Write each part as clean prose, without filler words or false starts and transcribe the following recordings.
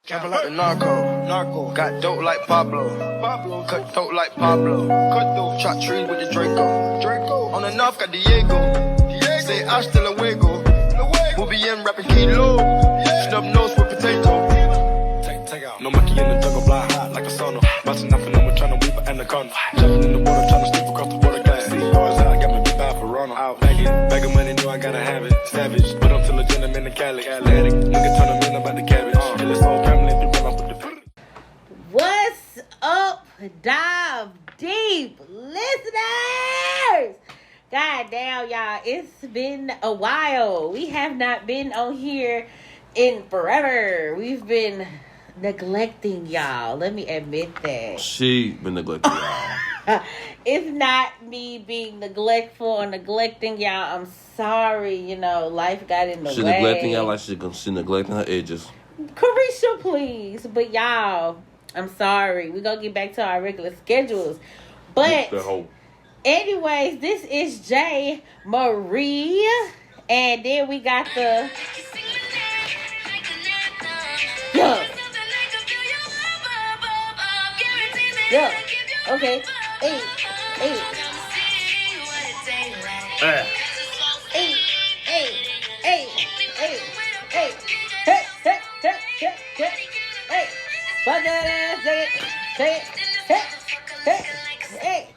Capping like the narco. Got dope like Pablo. Cut throat like Pablo. Chop trees with the Draco. On the north got Diego. Say hasta luego. We'll be in rapping kilo. Snub nose with potato. Take out. No monkey in the jungle, blind hot like a sauna. Busting up and I'm trying to weave an anaconda. Jumping in the water, trying to slip across the water. Got see yours out, got me big bad for Ronald. Out bag of money, know I gotta have it. Savage, but I'm still a gentleman in Cali. Atlantic, nigga turn them in about the cabbage. And this whole family, if you run off with the. What's up, Dive Deep listeners? God damn, y'all, it's been a while. We have not been on here in forever. We've been neglecting y'all. Let me admit that. She been neglecting y'all. It's not me being neglectful or neglecting y'all. I'm sorry, life got in the way. She neglecting y'all like she neglecting her edges. Carisha, please. But y'all, I'm sorry. We're going to get back to our regular schedules. But anyways, this is J. Marie. And then we got the... Yeah. Okay. Hey. Hey,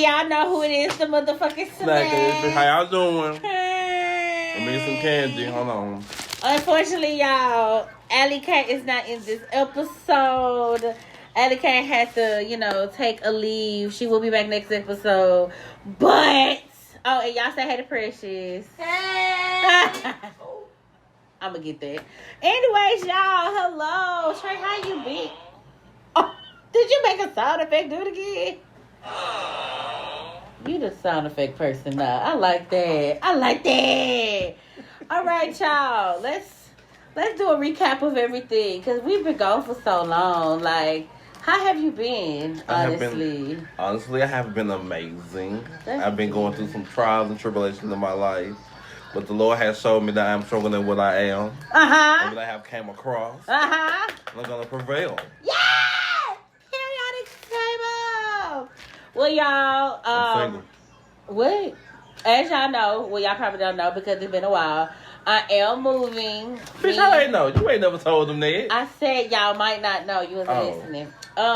y'all know who it is, the motherfucking Snack. How y'all doing? I need some candy. Hold on. Unfortunately, y'all, Allie K is not in this episode. Allie K had to, take a leave. She will be back next episode. But, and y'all say hey to Precious. Hey! I'm going to get that. Anyways, y'all, hello. Trey, how you been? Oh, did you make a sound effect? Do it again. You the sound effect person now. I like that. All right, y'all. Let's do a recap of everything because we've been gone for so long. Like, how have you been? Honestly, I have been amazing. I've been going through some trials and tribulations in my life, but the Lord has showed me that I'm stronger than what I am. And what I have came across. And I'm gonna prevail. Yeah! Periodic table. Well, y'all. What? As y'all know, y'all probably don't know because it's been a while. I am moving. Bitch, I ain't know. You ain't never told them that. I said y'all might not know. You wasn't listening.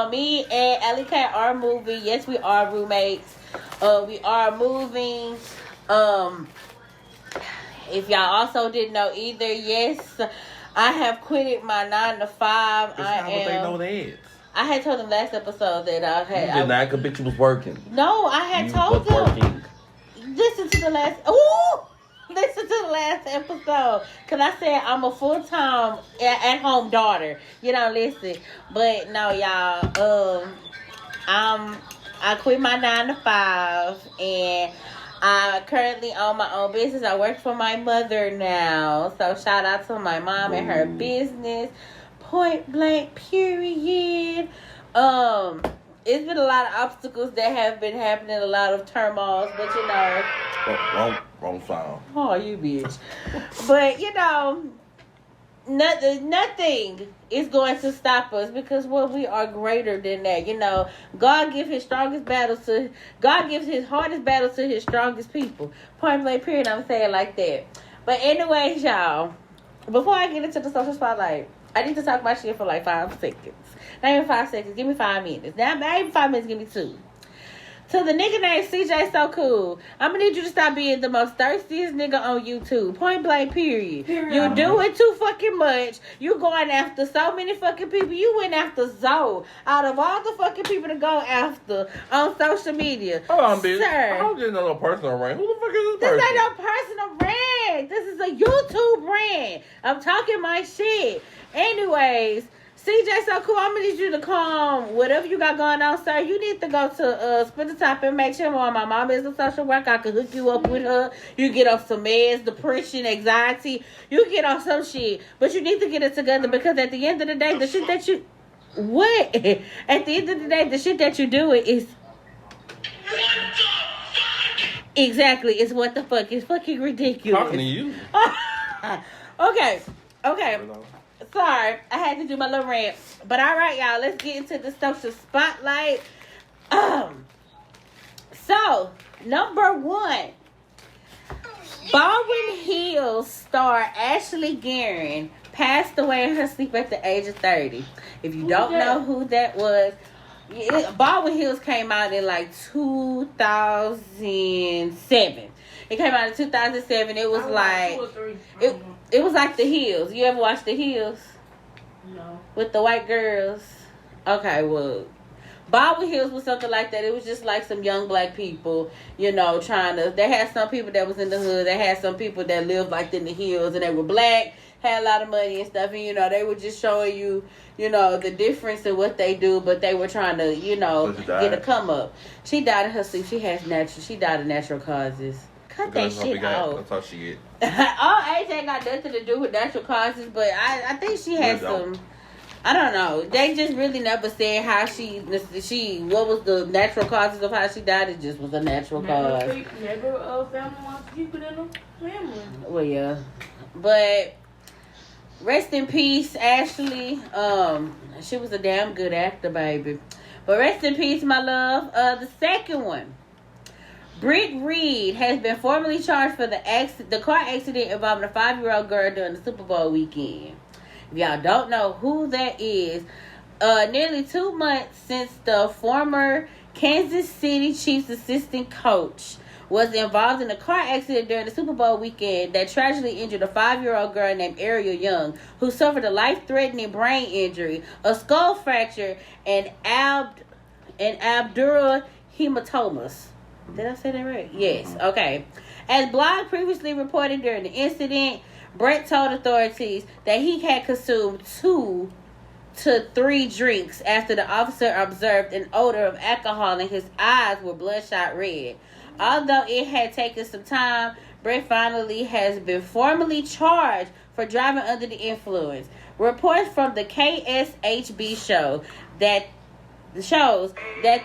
Me and Allie K are moving. Yes, we are roommates. We are moving. If y'all also didn't know either, yes, I have quitted my 9 to 5. Bitch, how would they know that? I had told them last episode that I had. You did not, because bitch, you was working. No, I had told them. Working. Listen to the last episode. Because I said I'm a full-time at-home daughter. Listen. But no, y'all. I quit my 9 to 5. And I currently own my own business. I work for my mother now. So shout out to my mom and her business. Point blank, period. It's been a lot of obstacles that have been happening, a lot of turmoils, but wrong sound. Oh, you bitch. But nothing is going to stop us because we are greater than that. God gives his hardest battles to his strongest people. Point blank, period. I'm saying like that. But anyways, y'all, before I get into the social spotlight, I need to talk my shit for like 5 seconds. Not even 5 seconds. Give me 5 minutes. Not even 5 minutes. Give me 2. To the nigga named CJ So Cool, I'm going to need you to stop being the most thirstiest nigga on YouTube. Point blank, period. You doing too fucking much. You going after so many fucking people. You went after Zoe. Out of all the fucking people to go after on social media. Hold on, bitch. Sir. I'm getting a little personal rant. Who the fuck is this person? This ain't no personal brand. This is a YouTube brand. I'm talking my shit. Anyways, CJ So Cool, I'm gonna need you to calm whatever you got going on, sir. You need to go to Spin the Top and make sure my mom is a social worker. I can hook you up with her. You get off some meds, depression, anxiety. You get off some shit. But you need to get it together because at the end of the day, the shit that you... What? At the end of the day, the shit that you do is... What the fuck? Exactly. It's what the fuck. It's fucking ridiculous. Talking to you. Okay. Sorry, I had to do my little rant. But all right, y'all, let's get into the social spotlight. So, number 1. Baldwin Hills star Ashley Guerin passed away in her sleep at the age of 30. If you don't know who that was, Baldwin Hills came out in like 2007. It came out in 2007. It was like it was like The Hills. You ever watch The Hills? No. With the white girls? Okay, well, Baldwin Hills was something like that. It was just like some young black people, trying to. They had some people that was in the hood. They had some people that lived like in the hills, and they were black, had a lot of money and stuff. And they were just showing you, the difference in what they do. But they were trying to, get a come up. She died in her sleep. She died of natural causes. Cut that shit off. That's all she get. All age ain't got nothing to do with natural causes, but I think she had some. I don't know. They just really never said how what was the natural causes of how she died. It just was a natural cause. Never family wants to keep it in the family. Well, yeah, but rest in peace, Ashley. She was a damn good actor, baby. But rest in peace, my love. The second one. Britt Reed has been formally charged for the car accident involving a 5-year-old girl during the Super Bowl weekend. If y'all don't know who that is, nearly 2 months since the former Kansas City Chiefs assistant coach was involved in a car accident during the Super Bowl weekend that tragically injured a 5-year-old girl named Ariel Young, who suffered a life-threatening brain injury, a skull fracture, and abdural hematomas. Did I say that right? Yes. Okay. As Blog previously reported during the incident, Brett told authorities that he had consumed 2 to 3 drinks after the officer observed an odor of alcohol and his eyes were bloodshot red. Although it had taken some time, Brett finally has been formally charged for driving under the influence. Reports from the KSHB shows that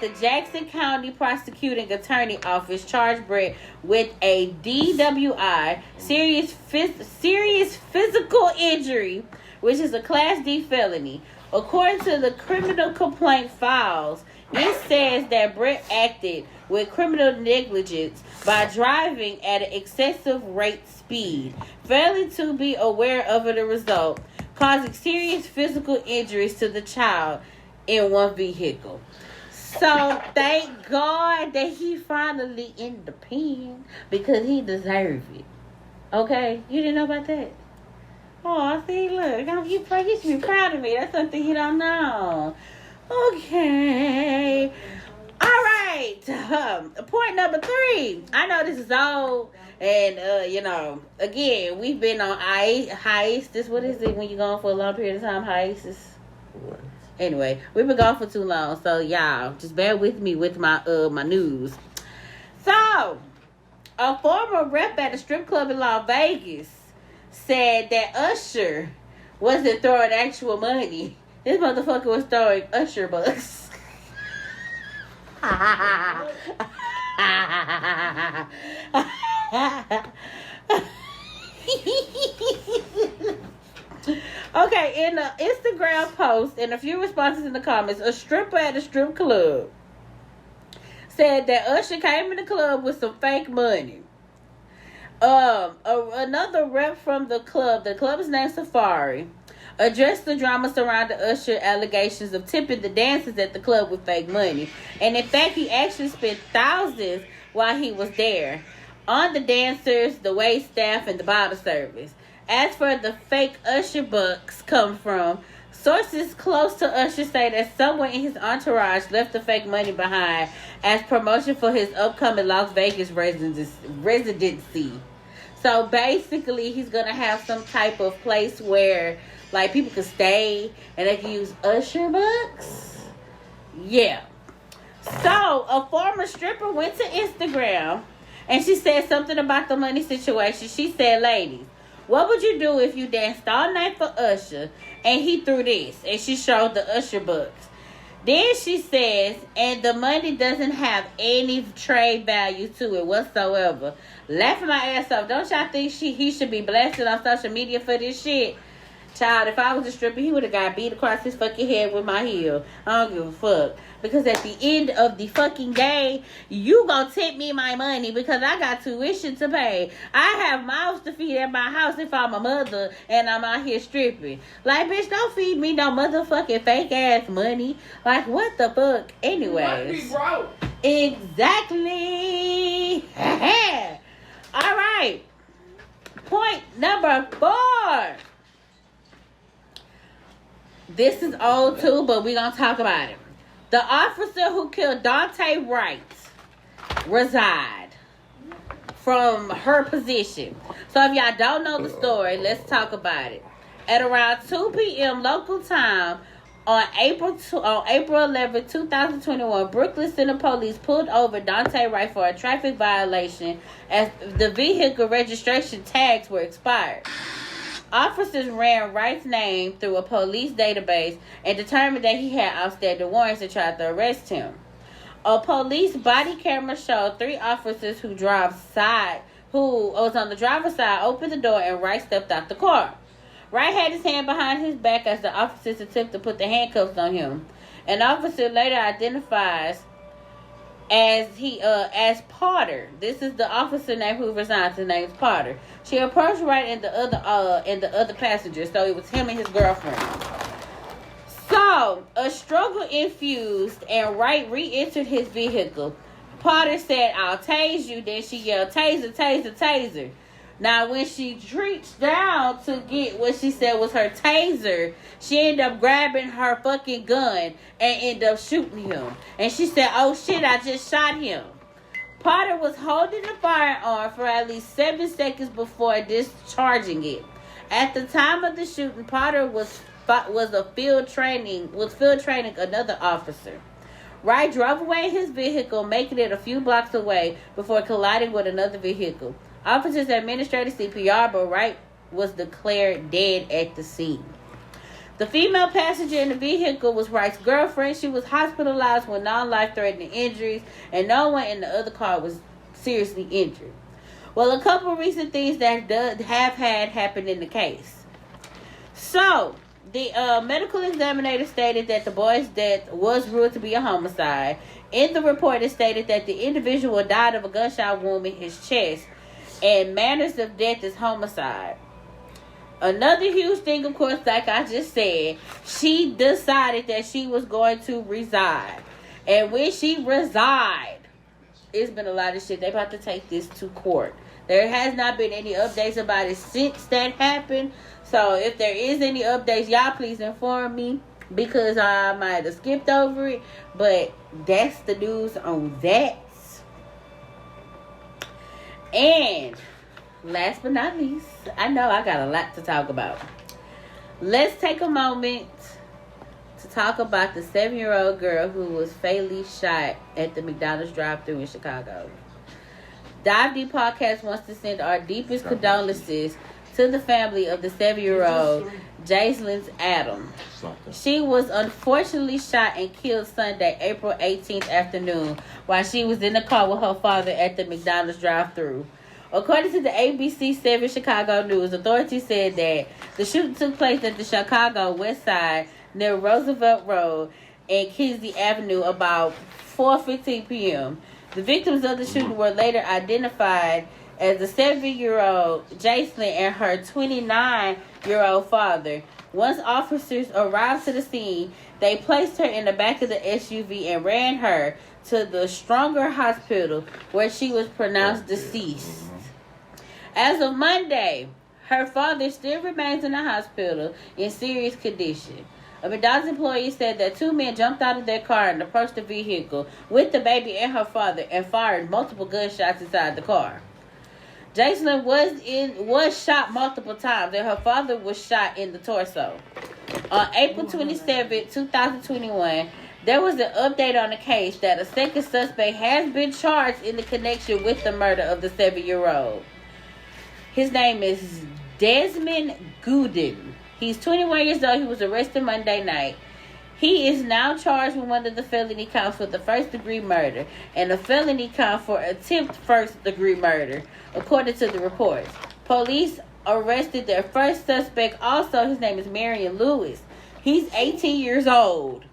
the Jackson County Prosecuting Attorney Office charged Brett with a DWI, serious physical injury, which is a Class D felony. According to the criminal complaint files, it says that Brett acted with criminal negligence by driving at an excessive rate speed, failing to be aware of the result, causing serious physical injuries to the child in one vehicle. So thank God that he finally in the pen because he deserved it. Okay, you didn't know about that? Oh, see, look, you should be proud of me. That's something you don't know. Okay. All right. Point number 3. I know this is old, and again, we've been on hiatus. What is it when you're gone for a long period of time? Hiatus. What? Anyway, we've been gone for too long, so y'all just bear with me with my news. So, a former rep at a strip club in Las Vegas said that Usher wasn't throwing actual money. This motherfucker was throwing Usher bucks. Okay, in an Instagram post and a few responses in the comments, a stripper at a strip club said that Usher came in the club with some fake money. Another rep from the club is named Safari, addressed the drama surrounding Usher allegations of tipping the dancers at the club with fake money. And in fact, he actually spent thousands while he was there on the dancers, the wait staff, and the bottle service. As for the fake Usher bucks come from, sources close to Usher say that someone in his entourage left the fake money behind as promotion for his upcoming Las Vegas residency. So basically, he's going to have some type of place where like people can stay and they can use Usher bucks. Yeah. So a former stripper went to Instagram and she said something about the money situation. She said, ladies, what would you do if you danced all night for Usher and he threw this? And she showed the Usher bucks. Then she says, and the money doesn't have any trade value to it whatsoever. Laughing my ass off. Don't y'all think he should be blasted on social media for this shit? Child, if I was a stripper, he would have got beat across his fucking head with my heel. I don't give a fuck. Because at the end of the fucking day, you gonna tip me my money because I got tuition to pay. I have mouths to feed at my house if I'm a mother and I'm out here stripping. Like, bitch, don't feed me no motherfucking fake ass money. Like, what the fuck? Anyways. You might be broke. Exactly. All right. Point number 4. This is old too, but we're going to talk about it. The officer who killed Dante Wright resigned from her position. So if y'all don't know the story, let's talk about it. At around 2 p.m. local time on April 11, 2021, Brooklyn Center Police pulled over Dante Wright for a traffic violation as the vehicle registration tags were expired. Officers ran Wright's name through a police database and determined that he had outstanding warrants and tried to arrest him. A police body camera showed 3 officers who was on the driver's side, opened the door, and Wright stepped out the car. Wright had his hand behind his back as the officers attempted to put the handcuffs on him. An officer later identifies as Potter. This is the officer name who resigned. His name is Potter. She approached Wright and the other passengers. So it was him and his girlfriend. So a struggle infused and Wright re-entered his vehicle. Potter said, "I'll tase you." Then she yelled, "Taser, taser, taser." Now, when she reached down to get what she said was her taser, she ended up grabbing her fucking gun and ended up shooting him. And she said, "Oh shit, I just shot him." Potter was holding the firearm for at least 7 seconds before discharging it. At the time of the shooting, Potter was field training another officer. Wright drove away in his vehicle, making it a few blocks away before colliding with another vehicle. Officers administered CPR, but Wright was declared dead at the scene. The female passenger in the vehicle was Wright's girlfriend. She was hospitalized with non-life-threatening injuries, and no one in the other car was seriously injured. Well, a couple of recent things that have had happened in the case. So, the medical examiner stated that the boy's death was ruled to be a homicide. In the report, it stated that the individual died of a gunshot wound in his chest, and manners of death is homicide. Another huge thing, of course, like I just said, she decided that she was going to resign. And when she resigned, it's been a lot of shit. They about to take this to court. There has not been any updates about it since that happened. So if there is any updates, y'all please inform me, because I might have skipped over it. But that's the news on that. And last but not least, I know I got a lot to talk about. Let's take a moment to talk about the 7-year-old girl who was fatally shot at the McDonald's drive-thru in Chicago. Dive Deep Podcast wants to send our deepest condolences to the family of the 7-year-old Jaislyn Adams. She was unfortunately shot and killed Sunday, April 18th afternoon while she was in the car with her father at the McDonald's drive-thru. According to the ABC 7 Chicago News, authorities said that the shooting took place at the Chicago West Side near Roosevelt Road and Kinsey Avenue about 4:15 p.m. The victims of the shooting were later identified as the 7-year-old Jaislyn and her 29-year-old father. Once officers arrived to the scene, they placed her in the back of the SUV and ran her to the Stronger Hospital, where she was pronounced deceased. As of Monday, her father still remains in the hospital in serious condition. A McDonald's employee said that 2 men jumped out of their car and approached the vehicle with the baby and her father and fired multiple gunshots inside the car. Jaislyn was shot multiple times, and her father was shot in the torso. On April 27, 2021, there was an update on the case that a second suspect has been charged in the connection with the murder of the 7-year-old. His name is Desmond Gooden. He's 21 years old. He was arrested Monday night. He is now charged with one of the felony counts for the first-degree murder and a felony count for attempt first-degree murder, according to the reports. Police arrested their first suspect. Also, his name is Marion Lewis. He's 18 years old.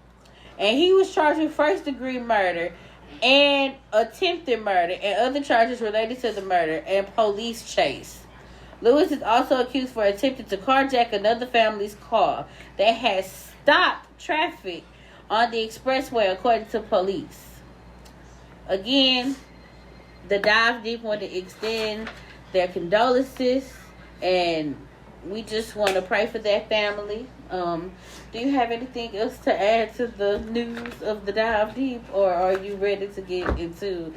And he was charged with first-degree murder and attempted murder and other charges related to the murder and police chase. Lewis is also accused for attempting to carjack another family's car that had stopped traffic on the expressway, according to police. Again, the Dive Deep want to extend their condolences, and we just want to pray for that family. Do you have anything else to add to the news of the Dive Deep, or are you ready to get into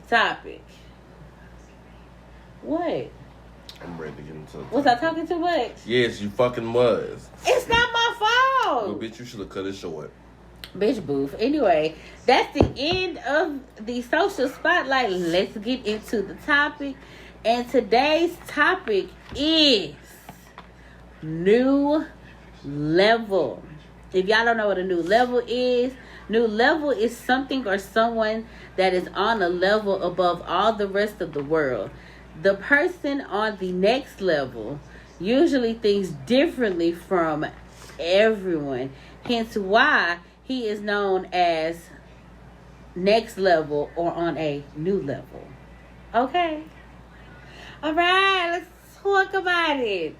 the topic? What? I'm ready to get into it. Was I talking too much? Yes, you fucking was. It's not my fault. Well, bitch, you should have cut it short. Bitch booth. Anyway, that's the end of the social spotlight. Let's get into the topic. And today's topic is new level. If y'all don't know what a new level is something or someone that is on a level above all the rest of the world. The person on the next level usually thinks differently from everyone. Hence why he is known as next level or on a new level. Okay. All right, let's talk about it.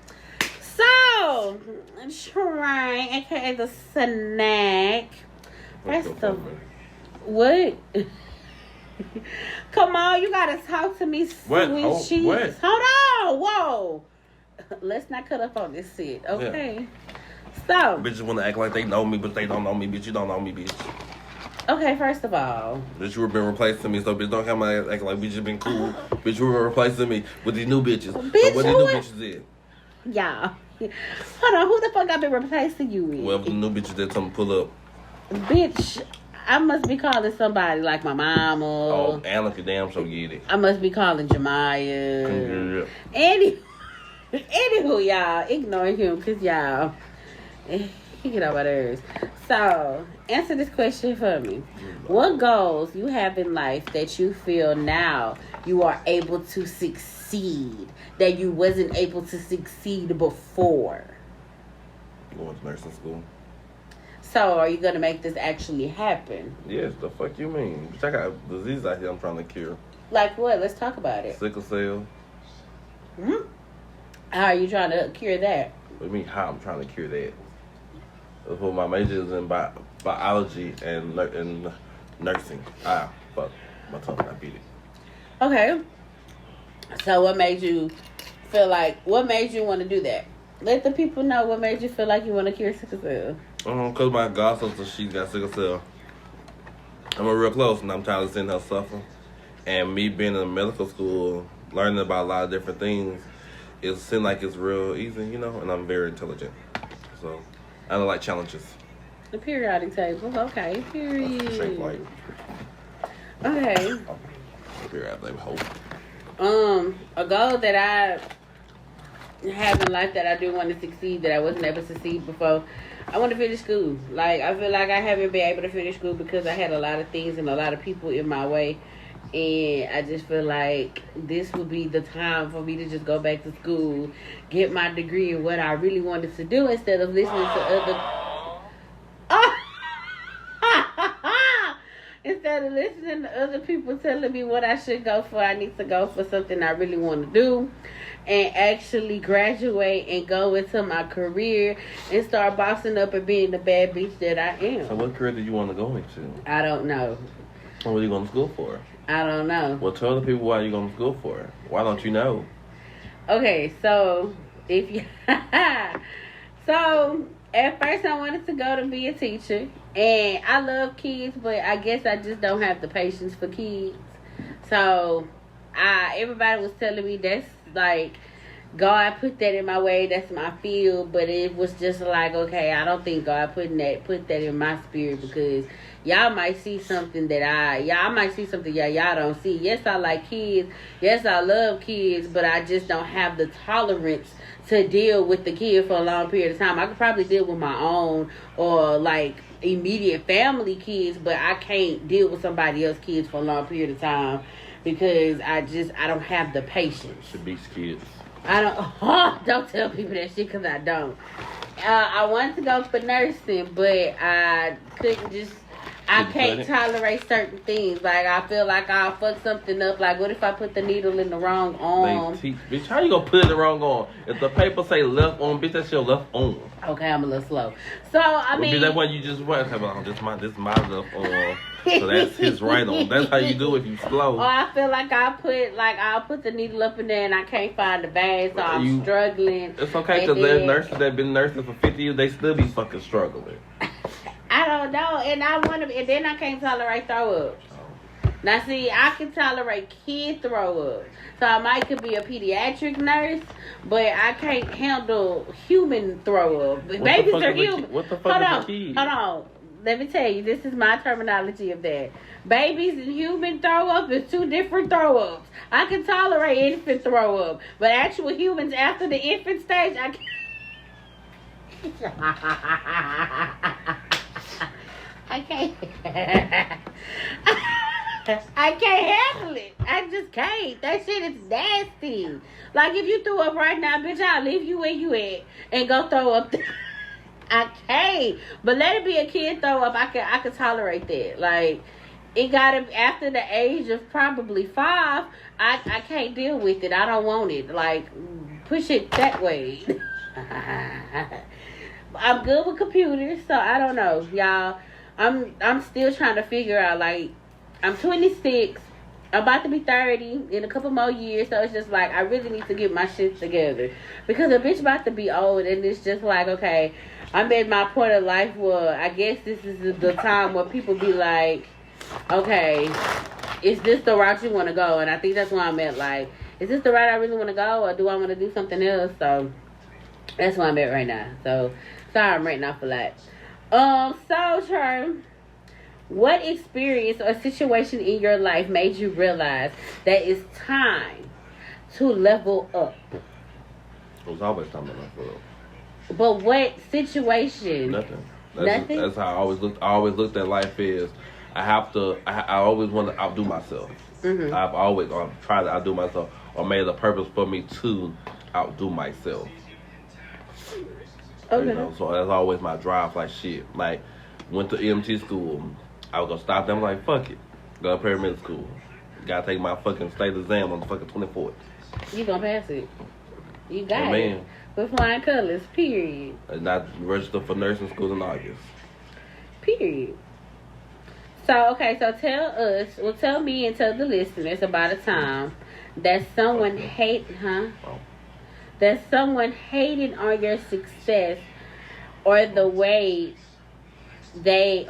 So, Shrine, aka the snack. First of what? Come on, you gotta talk to me, sweet cheese. What? Hold on, whoa. Let's not cut up on this shit, okay? Yeah. So, bitches want to act like they know me, but they don't know me, bitch. You don't know me, bitch. Okay, first of all, bitch, you have been replacing me, so bitch, don't come out acting like we just been cool. Bitch, you were replacing me with these new bitches. Bitch, so what these new bitches is? Y'all, hold on, who the fuck I been replacing you with? Well, the new bitches that come pull up. Bitch, I must be calling somebody like my mama. Oh, Anna could damn so get it. I must be calling Jemiah. Anywho, y'all, ignore him, cause y'all, he get on my nerves. So, answer this question for me. What goals you have in life that you feel now you are able to succeed that you wasn't able to succeed before? Going to nursing school. So, are you going to make this actually happen? Yes, the fuck you mean? Bitch, I got disease out here I'm trying to cure. Like what? Let's talk about it. Sickle cell. How are you trying to cure that? What do you mean, how I'm trying to cure that? That's what my major is in biology and nursing. Fuck. My tongue, I beat it. Okay. So what made you want to do that? Let the people know what made you feel like you want to cure sickle cell. Because my god sister, she's got sickle cell. I'm real close, and I'm tired of seeing her suffer. And me being in medical school, learning about a lot of different things, it seems like it's real easy, you know, and I'm very intelligent. So, I don't like challenges. The periodic table, okay, period. Shape like. Okay. Periodic table, hope. A goal that I have in life that I do want to succeed that I wasn't able to succeed before, I want to finish school. Like, I feel like I haven't been able to finish school because I had a lot of things and a lot of people in my way. And I just feel like this would be the time for me to just go back to school, get my degree in what I really wanted to do instead of listening to other... Instead of listening to other people telling me what I should go for, I need to go for something I really want to do and actually graduate and go into my career and start bossing up and being the bad bitch that I am. So what career do you want to go into? I don't know. What are you going to school for? I don't know. Well, tell the people why you're going to school for. Why don't you know? Okay, so if you... So, at first I wanted to go to be a teacher. And I love kids, but I guess I just don't have the patience for kids. So, everybody was telling me that's like... God put that in my way. That's my field. But it was just like, okay, I don't think God put that in my spirit because y'all might see something that y'all might see something y'all don't see. Yes, I like kids. Yes, I love kids. But I just don't have the tolerance to deal with the kid for a long period of time. I could probably deal with my own or like immediate family kids, but I can't deal with somebody else's kids for a long period of time because I don't have the patience. The beast kids. don't tell people that shit because I don't. I wanted to go for nursing, but I couldn't just. I can't tolerate certain things. Like, I feel like I'll fuck something up. Like, what if I put the needle in the wrong arm? Bitch, how you gonna put it in the wrong arm? If the paper say left arm, bitch, that's your left arm. Okay, I'm a little slow. So, I mean... That's why you just write, this is my left arm. So that's his right arm. That's how you do it if you slow. Or I feel like I'll put the needle up in there and I can't find the bag, so I'm struggling. It's okay, because there's nurses that been nursing for 50 years, they still be fucking struggling. I don't know, and then I can't tolerate throw up. Now, see, I can tolerate kid throw up, so I could be a pediatric nurse, but I can't handle human throw up. Babies are human. What the fuck is a kid? Hold on. Let me tell you, this is my terminology of that. Babies and human throw up is two different throw ups. I can tolerate infant throw up, but actual humans after the infant stage, I can't. I can't. I can't handle it. I just can't. That shit is nasty. Like, if you threw up right now, bitch, I'll leave you where you at and go throw up. I can't. But let it be a kid throw up. I can tolerate that. Like, it gotta, after the age of probably 5, I can't deal with it. I don't want it. Like, push it that way. I'm good with computers, so I don't know, y'all. I'm still trying to figure out, like, I'm 26. I'm about to be 30 in a couple more years, so it's just like I really need to get my shit together. Because a bitch about to be old, and it's just like, okay, I'm at my point of life where I guess this is the time where people be like, okay, is this the route you want to go? And I think that's where I'm at, like, is this the route I really want to go, or do I want to do something else? So that's where I'm at right now. So sorry I'm ranting off a lot. So, Charm, what experience or situation in your life made you realize that it's time to level up? It was always time to level up. But what situation? Nothing. Nothing? That's how I always looked. I always looked at life as I always want to outdo myself. Mm-hmm. I've tried to outdo myself, or made a purpose for me to outdo myself. Okay. You know, so that's always my drive. Like, shit. Like, went to EMT school. I was gonna stop them. Like, fuck it. Go to paramedic school. Gotta take my fucking state exam on the fucking 24th. You gonna pass it. You got it. With flying colors, period. And not register for nursing school in August. Period. So, okay, so tell me and tell the listeners about a time that someone that someone hated on your success, or the way they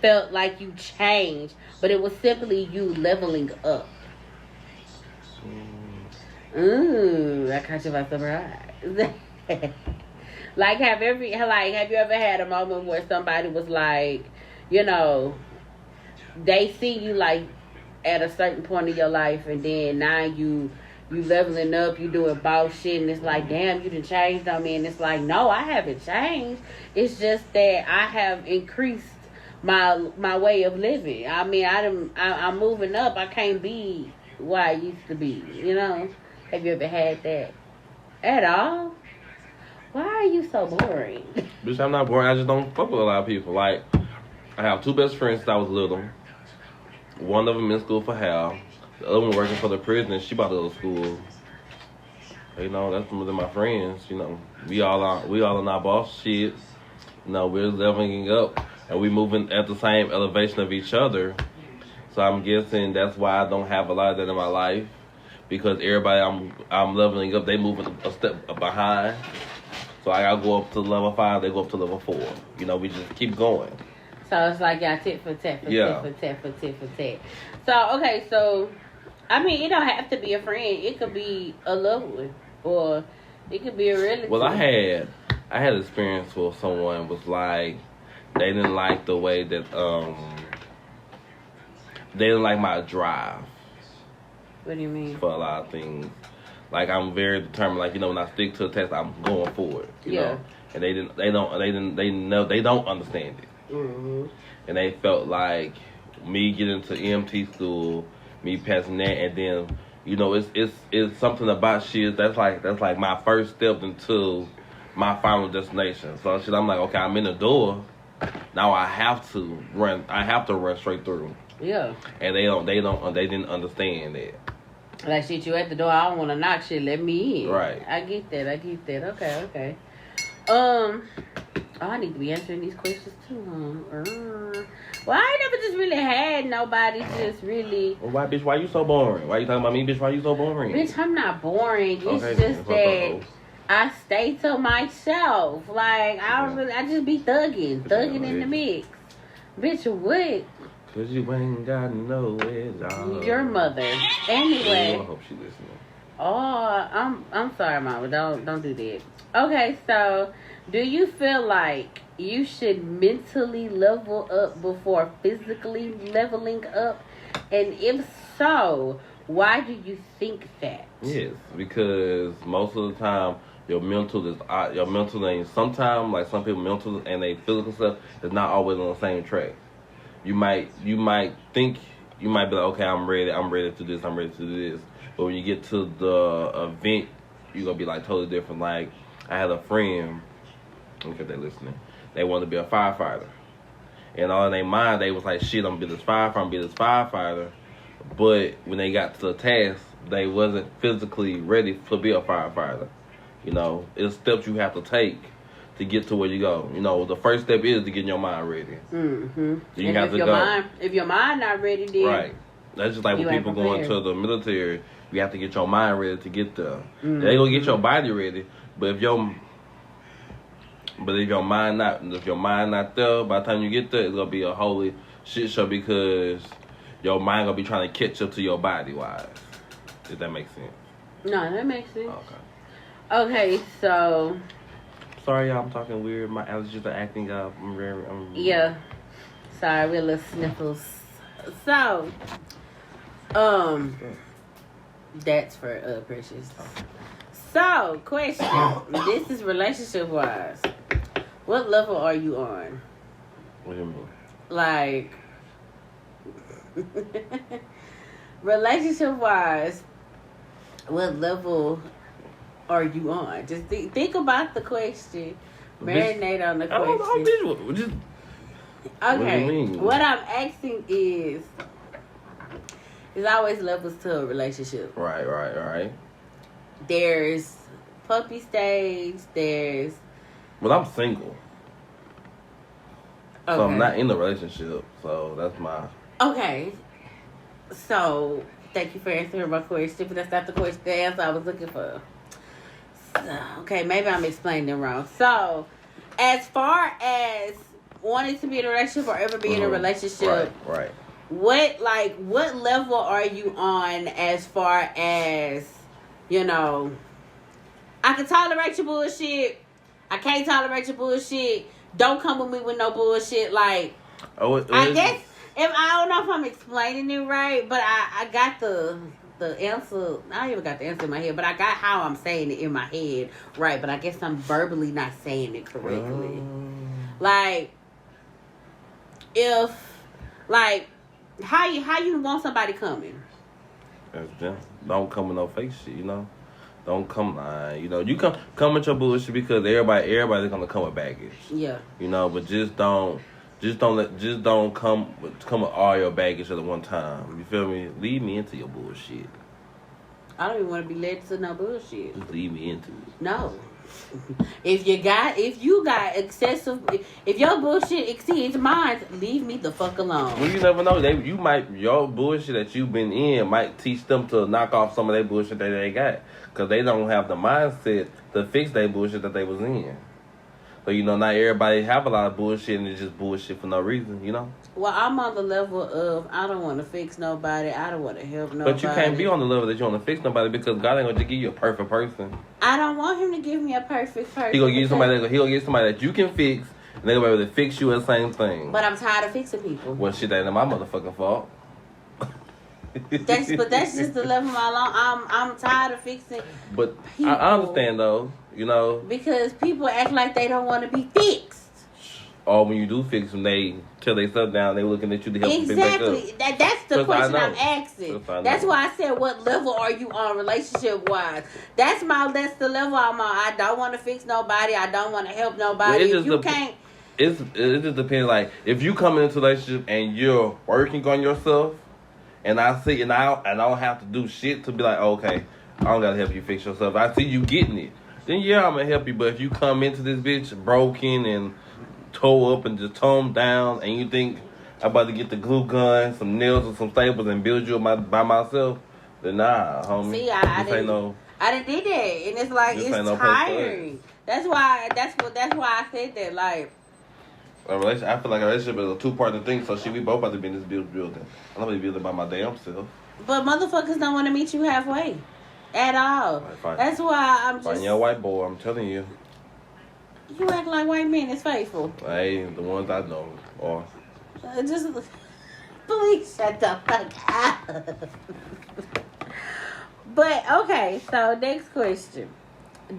felt like you changed, but it was simply you leveling up. Ooh, I caught you by surprise. Like, have you ever had a moment where somebody was like, you know, they see you like at a certain point in your life, and then now you leveling up, you doing boss shit, and it's like, damn, you done changed on me, and it's like, no, I haven't changed. It's just that I have increased my way of living. I mean, I'm moving up. I can't be what I used to be, you know? Have you ever had that at all? Why are you so boring? Bitch, I'm not boring. I just don't fuck with a lot of people. Like, I have 2 best friends since I was little. One of them in school for Hal. The other one working for the prison, and she about to go to school. You know, that's one of my friends. You know, we all in our boss shit. You know, we're leveling up, and we moving at the same elevation of each other. So I'm guessing that's why I don't have a lot of that in my life, because everybody I'm leveling up, they moving a step behind. So I gotta go up to level 5, they go up to level 4. You know, we just keep going. So it's like y'all tit for tat for tit for tat for tit for tat. So, okay, so, I mean, it don't have to be a friend. It could be a loved one, or it could be a relative. Well, I had experience where someone was like, they didn't like the way that, they didn't like my drive. What do you mean? For a lot of things. Like, I'm very determined. Like, you know, when I stick to a test, I'm going for it. You know? And they don't understand it. Mm-hmm. And they felt like me getting to EMT school, me passing that, and then, You know, it's something about shit that's like my first step into my final destination. So shit, I'm like, okay, I'm in the door. Now I have to run straight through. Yeah. And they didn't understand that. Like, shit, you at the door, I don't want to knock shit, let me in. Right. I get that. Okay. I need to be answering these questions too, huh? Well, I ain't never just really had nobody just really... Well, why you so boring? Why you talking about me, bitch? Why you so boring? Bitch, I'm not boring. It's okay, just that I stay to myself. Like, I just be thugging in the mix. Bitch, what? Cause you ain't got nowhere, dog. Your mother. Anyway. I hope she listening. Oh, I'm sorry, Mama. Don't do that. Okay, so do you feel like you should mentally level up before physically leveling up? And if so, why do you think that? Yes, because most of the time your mental ain't. Sometimes, like some people, mental and they physical stuff is not always on the same track. You might think you might be like, okay, I'm ready to do this. But when you get to the event, you're gonna be like totally different. Like I had a friend, if they're listening, they wanted to be a firefighter. And all in their mind, they was like, shit, I'm gonna be this firefighter. But when they got to the task, they wasn't physically ready to be a firefighter. You know, it's steps you have to take to get to where you go. You know, the first step is to get your mind ready. Mm-hmm. So you have to go. If your mind not ready, then right. That's just like when people going to the military. You have to get your mind ready to get there. Mm-hmm. They gonna get your body ready, but if your mind not there, by the time you get there, it's gonna be a holy shit show because your mind gonna be trying to catch up to your body wise. If that makes sense. No, that makes sense. Okay, so. Sorry, y'all. I'm talking weird. My allergies are acting up. Yeah. Sorry, we're little sniffles. So, that's for Precious. So, question. This is relationship wise. What level are you on? What do you mean? Like, relationship wise, what level are you on? Just think about the question. Marinate on the question. Okay. What I'm asking is always levels to a relationship. Right. There's puppy stage. There's. Well, I'm single. Okay. So I'm not in a relationship. So that's my. Okay. So thank you for answering my question, but that's not the answer I was looking for. So, okay, maybe I'm explaining it wrong. So, as far as wanting to be in a relationship or ever be in a relationship, right. What level are you on as far as, you know, I can tolerate your bullshit, I can't tolerate your bullshit, don't come with me with no bullshit, like, I guess, I don't know if I'm explaining it right, but I got the answer. I don't even got the answer in my head, but I got how I'm saying it in my head, right? But I guess I'm verbally not saying it correctly. Like, how you want somebody coming? That's them. Don't come with no fake shit, you know. Don't come lying, you know. You come with your bullshit because everybody's gonna come with baggage. Yeah. You know, but just don't come with all your baggage at the one time. You feel me? Lead me into your bullshit. I don't even want to be led to no bullshit. Just lead me into it. No. If you got excessive, if your bullshit exceeds mine, leave me the fuck alone. Well, you never know. Your bullshit that you've been in might teach them to knock off some of their bullshit that they got, because they don't have the mindset to fix their bullshit that they was in. So, you know, not everybody have a lot of bullshit and it's just bullshit for no reason, you know? Well, I'm on the level of I don't want to fix nobody. I don't want to help nobody. But you can't be on the level that you want to fix nobody because God ain't going to give you a perfect person. I don't want him to give me a perfect person. He going to give you somebody that you can fix and they're going to be able to fix you the same thing. But I'm tired of fixing people. Well, shit ain't my motherfucking fault. That's just the level I'm tired of fixing. But people. I understand though, you know, because people act like they don't want to be fixed. Or when you do fix them, they tear their stuff down. They looking at you to help them pick back up. Exactly. That's the question I'm asking. That's why I said, what level are you on relationship wise? That's the level I'm on. I don't want to fix nobody. I don't want to help nobody. Well, if you can't. It just depends. Like if you come into a relationship and you're working on yourself, and I see, and I don't have to do shit to be like, okay, I don't gotta help you fix yourself. I see you getting it. Then yeah, I'm gonna help you. But if you come into this bitch broken and toe up and just toe them down, and you think I'm about to get the glue gun, some nails or some staples and build you by myself, then nah, homie. See, I didn't do that, and it's like it's tiring. That's why I said that. Like I feel like a relationship is a two-partner thing. So we both about to be in this building. I'm not gonna be building by my damn self. But motherfuckers don't want to meet you halfway at all. Right, that's why I'm just. Find your white boy. I'm telling you. You act like white men is faithful. Hey, the ones I know are. Just please shut the fuck up. But okay, so next question: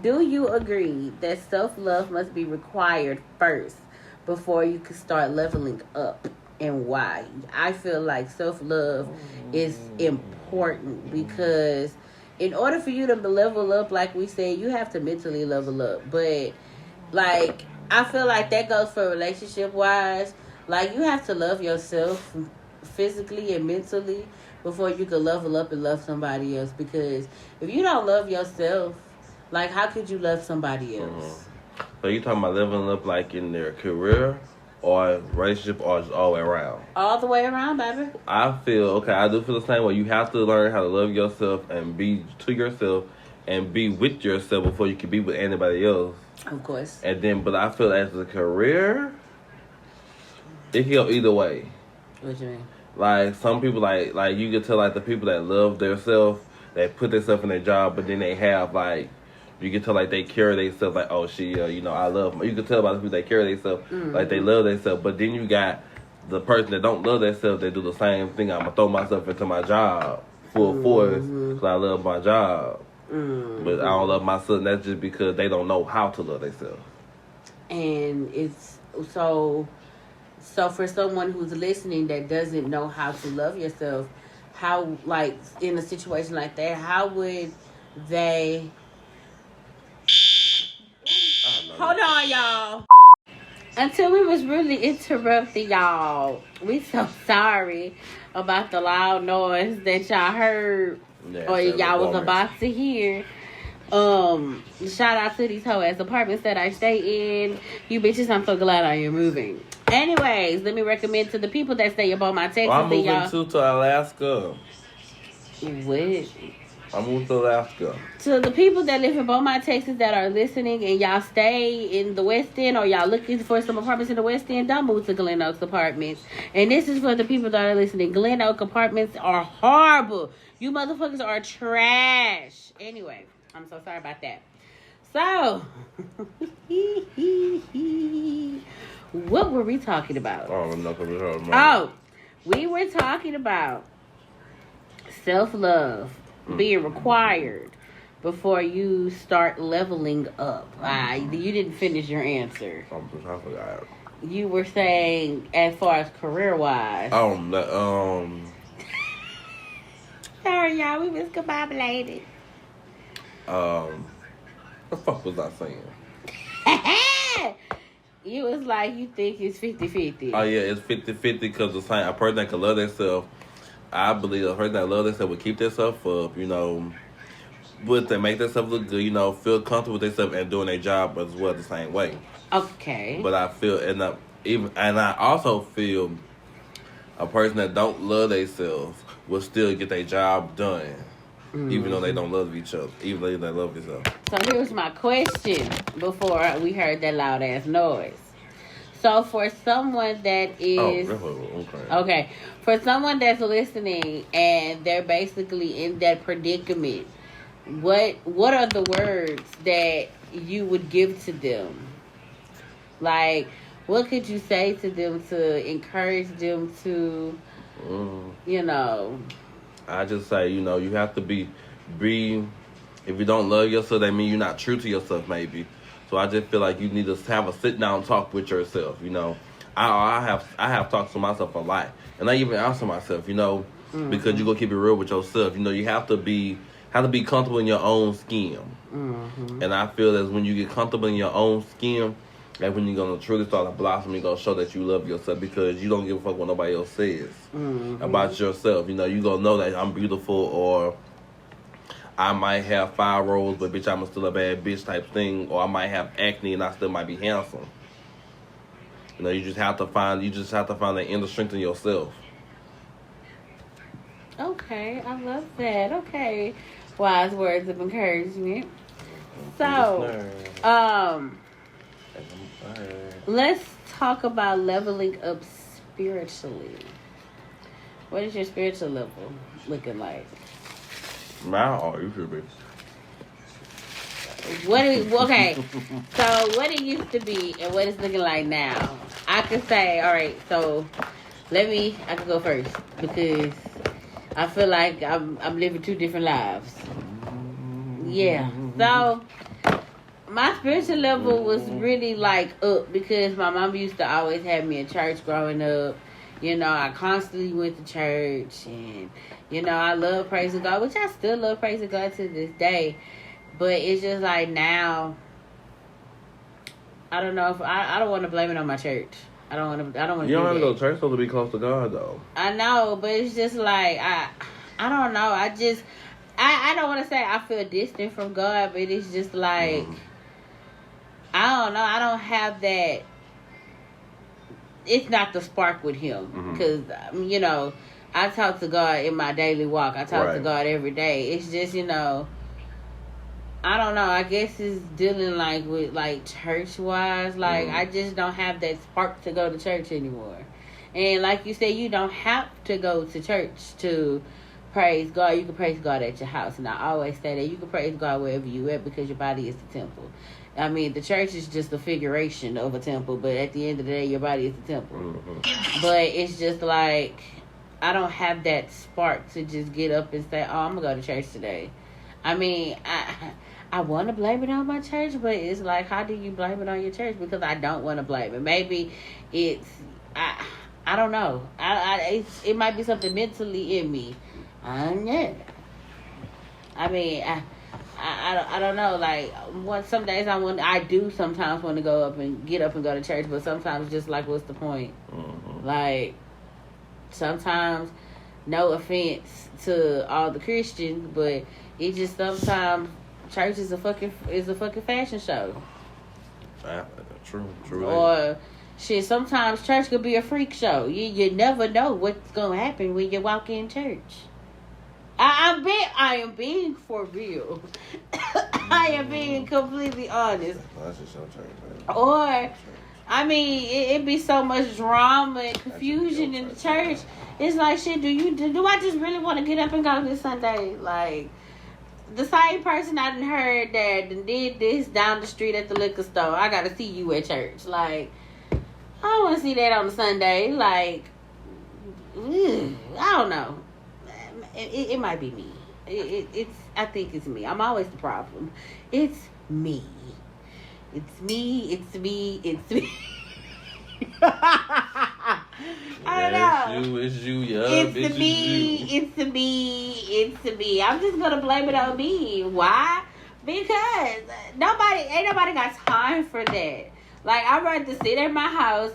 do you agree that self-love must be required first before you can start leveling up, and why? I feel like self-love is important because in order for you to level up, like we said, you have to mentally level up. But like, I feel like that goes for relationship-wise. Like, you have to love yourself physically and mentally before you can level up and love somebody else. Because if you don't love yourself, like, how could you love somebody else? So you talking about leveling up like in their career or relationship or just all the way around? All the way around, baby. I do feel the same way. You have to learn how to love yourself and be to yourself and be with yourself before you can be with anybody else. Of course. And then, but I feel as a career, it can go either way. What you mean? Like some people, like you can tell, like the people that love themselves, that put themselves in their job, but then they have like, you can tell like they carry themselves like, oh she, I love them. You can tell by the people that carry themselves like they love themselves. But then you got the person that don't love themselves. They do the same thing. I'm gonna throw myself into my job full force because I love my job. But I don't love myself. That's just because they don't know how to love themselves. And it's so for someone who's listening that doesn't know how to love yourself, how, like, in a situation like that, how would they... Hold on, y'all. Until we was really interrupted, y'all. We so sorry about the loud noise that y'all heard or y'all was about to hear. Shout out to these whole ass apartments that I stay in. You bitches, I'm so glad I am moving. Anyways, let me recommend to the people that stay up on my Texas. I'm moving to Alaska. What? I'm moving to Alaska. To the people that live in Beaumont, Texas that are listening and y'all stay in the West End or y'all looking for some apartments in the West End, don't move to Glen Oaks Apartments. And this is for the people that are listening. Glen Oaks Apartments are horrible. You motherfuckers are trash. Anyway, I'm so sorry about that. So, what were we talking about? We were talking about self-love being required before you start leveling up. You didn't finish your answer. I forgot. You were saying as far as career-wise. Sorry, y'all. We miscombobulated. The fuck was I saying? You was like, you think it's 50-50. Oh, yeah, it's 50-50 because the same. A person that can love themselves, I believe a person that love themselves will keep themselves up, but they make themselves look good, feel comfortable with themselves and doing their job as well the same way. Okay. But I feel, and I also feel a person that don't love themselves will still get their job done. Even though they don't love each other. Even though they love each other. So here's my question before we heard that loud ass noise. So for someone that is... Okay. For someone that's listening and they're basically in that predicament, what are the words that you would give to them? Like, what could you say to them to encourage them to, I just say, you have to be, if you don't love yourself, that means you're not true to yourself, maybe. So I just feel like you need to have a sit down talk with yourself. You know, I have talked to myself a lot, and I even answer myself. You know, because you gonna keep it real with yourself. You know, you have to be comfortable in your own skin. And I feel that when you get comfortable in your own skin, that's when you're gonna truly start to blossom. You're gonna show that you love yourself because you don't give a fuck what nobody else says about yourself. You know, you gonna know that I'm beautiful, or I might have 5 rolls, but bitch, I'm still a bad bitch type thing, or I might have acne and I still might be handsome. You know, you just have to find that inner strength in yourself. Okay, I love that. Okay, wise words of encouragement. So, let's talk about leveling up spiritually. What is your spiritual level looking like? Now, you should be. Okay, so what it used to be and what it's looking like now. I could say, all right, so I can go first because I feel like I'm living 2 different lives. Yeah, so my spiritual level was really like up because my mom used to always have me in church growing up. You know, I constantly went to church, and you know, I love praising God, which I still love praising God to this day. But it's just like now, I don't know if I don't want to blame it on my church. I don't want to. You don't have to go to church to be close to God, though. I know, but it's just like I don't know. I don't want to say I feel distant from God, but it's just like I don't know. I don't have that. It's not the spark with Him because you know, I talk to God in my daily walk. I talk to God every day. It's just, you know, I don't know. I guess it's dealing like with like church wise. Like I just don't have that spark to go to church anymore. And like you said, you don't have to go to church to praise God. You can praise God at your house. And I always say that you can praise God wherever you at because your body is the temple. I mean, the church is just a figuration of a temple, but at the end of the day, your body is the temple. But it's just like, I don't have that spark to just get up and say, oh, I'm going to go to church today. I mean, I want to blame it on my church, but it's like, how do you blame it on your church? Because I don't want to blame it. Maybe it's, I don't know. It might be something mentally in me. I mean, I don't know. Like, some days I do sometimes want to get up and go to church, but sometimes just like, what's the point? Like, sometimes, no offense to all the Christians, but it just sometimes church is a fucking fashion show. True. Or shit, sometimes church could be a freak show. You never know what's gonna happen when you walk in church. I am being for real. I am being completely honest. Or, I mean, it'd be so much drama and confusion in the church. It's like, shit, do I just really want to get up and go this Sunday? Like, the same person I done heard that did this down the street at the liquor store, I gotta see you at church. Like, I don't want to see that on a Sunday. Like, I don't know. It might be me. I think it's me. I'm always the problem. It's me. It's me. I don't know. It's you. Yeah, it's me. I'm just gonna blame it on me. Why? Because ain't nobody got time for that. Like, I'd rather sit at my house,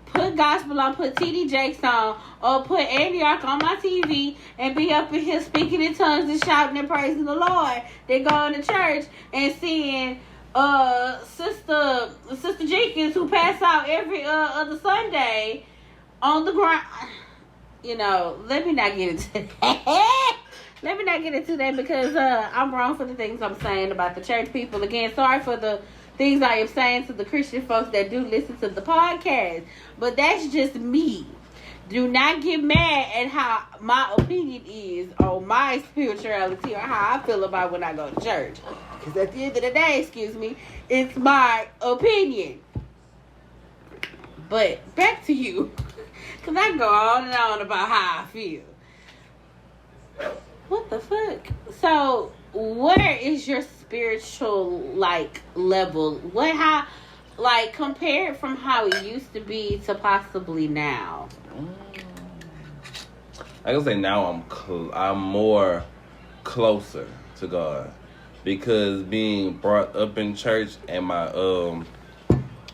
put gospel on, put TD Jakes on, or put Andy Ark on my TV and be up in here speaking in tongues and shouting and praising the Lord. They go to church and seeing Sister Jenkins, who pass out every other Sunday on the ground. You know, let me not get into that. Let me not get into that because I'm wrong for the things I'm saying about the church people. Again, sorry for the things I am saying to the Christian folks that do listen to the podcast. But that's just me. Do not get mad at how my opinion is on my spirituality or how I feel about when I go to church. Because at the end of the day, it's my opinion. But back to you. Because I can go on and on about how I feel. What the fuck? So, where is your spiritual level? Compared from how it used to be to possibly now? I can say now I'm more closer to God because being brought up in church and my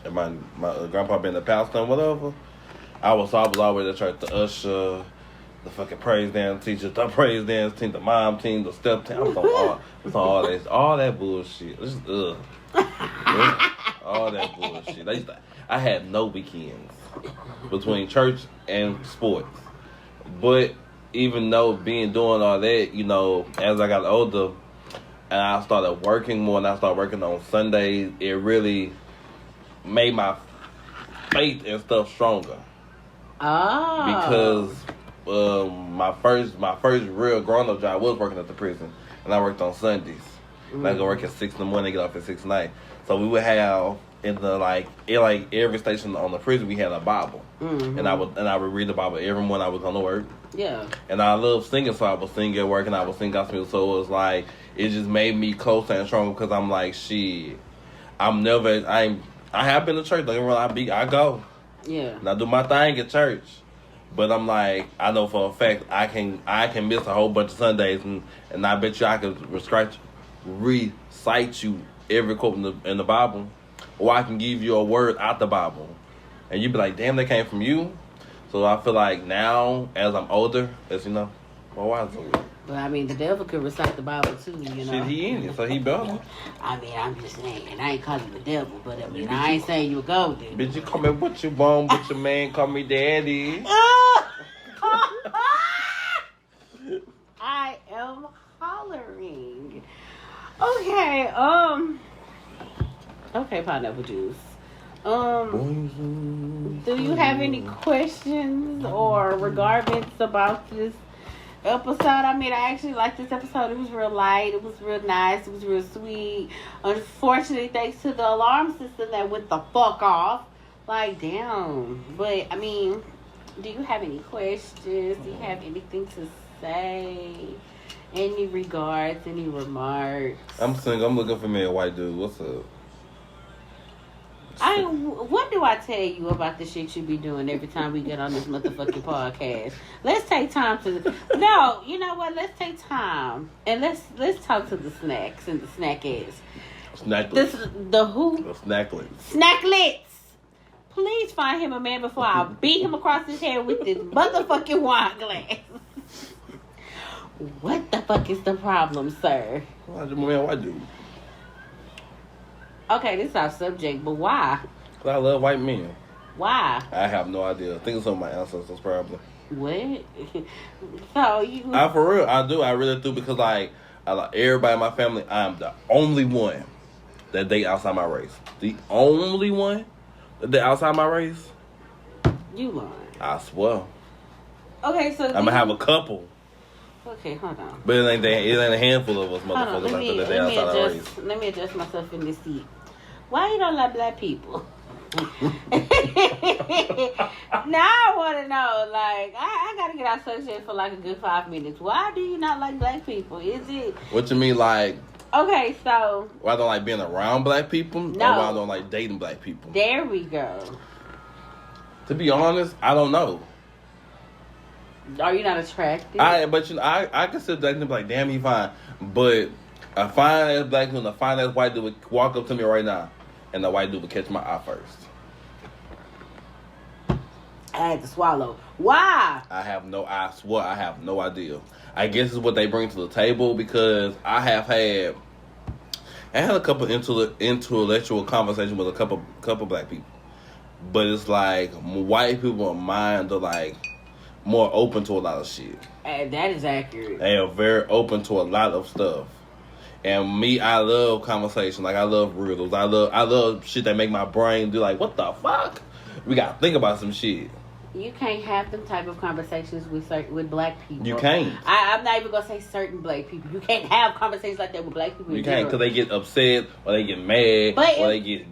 grandpa being the pastor and whatever, I was always at church, the usher, the fucking praise dance teacher, the praise dance team, the mom team, the step team. I was on all that bullshit. Just, all that bullshit. I had no weekends between church and sports. But even though doing all that, as I got older and I started working more and I started working on Sundays, it really made my faith and stuff stronger. Because my first real grown-up job was working at the prison, and I worked on Sundays. And I go work at 6 in the morning, get off at 6 at night. So we would have in the every station on the prison we had a Bible, and I would read the Bible every morning I was on the work. Yeah. And I love singing, so I was singing at work and I was singing gospel music. So it was it just made me closer and stronger because I'm like, shit, I have been to church. Don't get me wrong, I go. Yeah. And I do my thing at church. But I'm like, I know for a fact I can miss a whole bunch of Sundays and I bet you I could recite you every quote in the Bible. Or I can give you a word out the Bible. And you'd be like, damn, that came from you? So I feel like now, as I'm older, as you know, my wife's older. But I mean, the devil could recite the Bible too, Shit, he in it, so he better. I mean, I'm just saying, and I ain't calling you the devil, but I mean, I ain't saying you a golden. Bitch, you call me what you want, but your man call me daddy. I am hollering. Okay, okay, pineapple juice. Do you have any questions or regardments about this episode? I mean, I actually liked this episode. It was real light. It was real nice. It was real sweet. Unfortunately, thanks to the alarm system that went the fuck off. Damn. But, I mean, do you have any questions? Do you have anything to say? Any regards? Any remarks? I'm single. I'm looking for me a white dude. What's up? What do I tell you about the shit you be doing every time we get on this motherfucking podcast? Let's take time to... No, you know what? Let's take time. And let's talk to the snacks and the snackettes. Snacklets. The who? The snacklets. Snacklets. Please find him a man before I beat him across his head with this motherfucking wine glass. What the fuck is the problem, sir? White dude. Okay, this is our subject, but why? Because I love white men. Why? I have no idea. I think it's some of my ancestors, probably. What? So you... For real, I do. I really do because, I like everybody in my family, I'm the only one that date outside my race. The only one that date outside my race? You lying. I swear. Okay, so... I'm going to have a couple. Okay, hold on. But it ain't a handful of us motherfuckers like that outside our race. Let me adjust myself in this seat. Why you don't like black people? Now I want to know, I got to get out subject for a good 5 minutes. Why do you not like black people? Is it... What you mean, Okay, so... Why I don't like being around black people? No. Or why I don't like dating black people? There we go. To be honest, I don't know. Are you not attracted? I consider black people damn, he fine. But a fine ass black dude and a fine ass white dude would walk up to me right now, and the white dude would catch my eye first. I had to swallow. Why? I have no idea. I guess it's what they bring to the table because I had a couple intellectual conversations with a couple black people, but it's white people mind are more open to a lot of shit. That is accurate. They are very open to a lot of stuff. And me, I love conversation. I love riddles. I love shit that make my brain do what the fuck? We gotta think about some shit. You can't have them type of conversations with black people. You can't. I'm not even gonna say certain black people. You can't have conversations like that with black people. You can't because they get upset or they get mad or they get...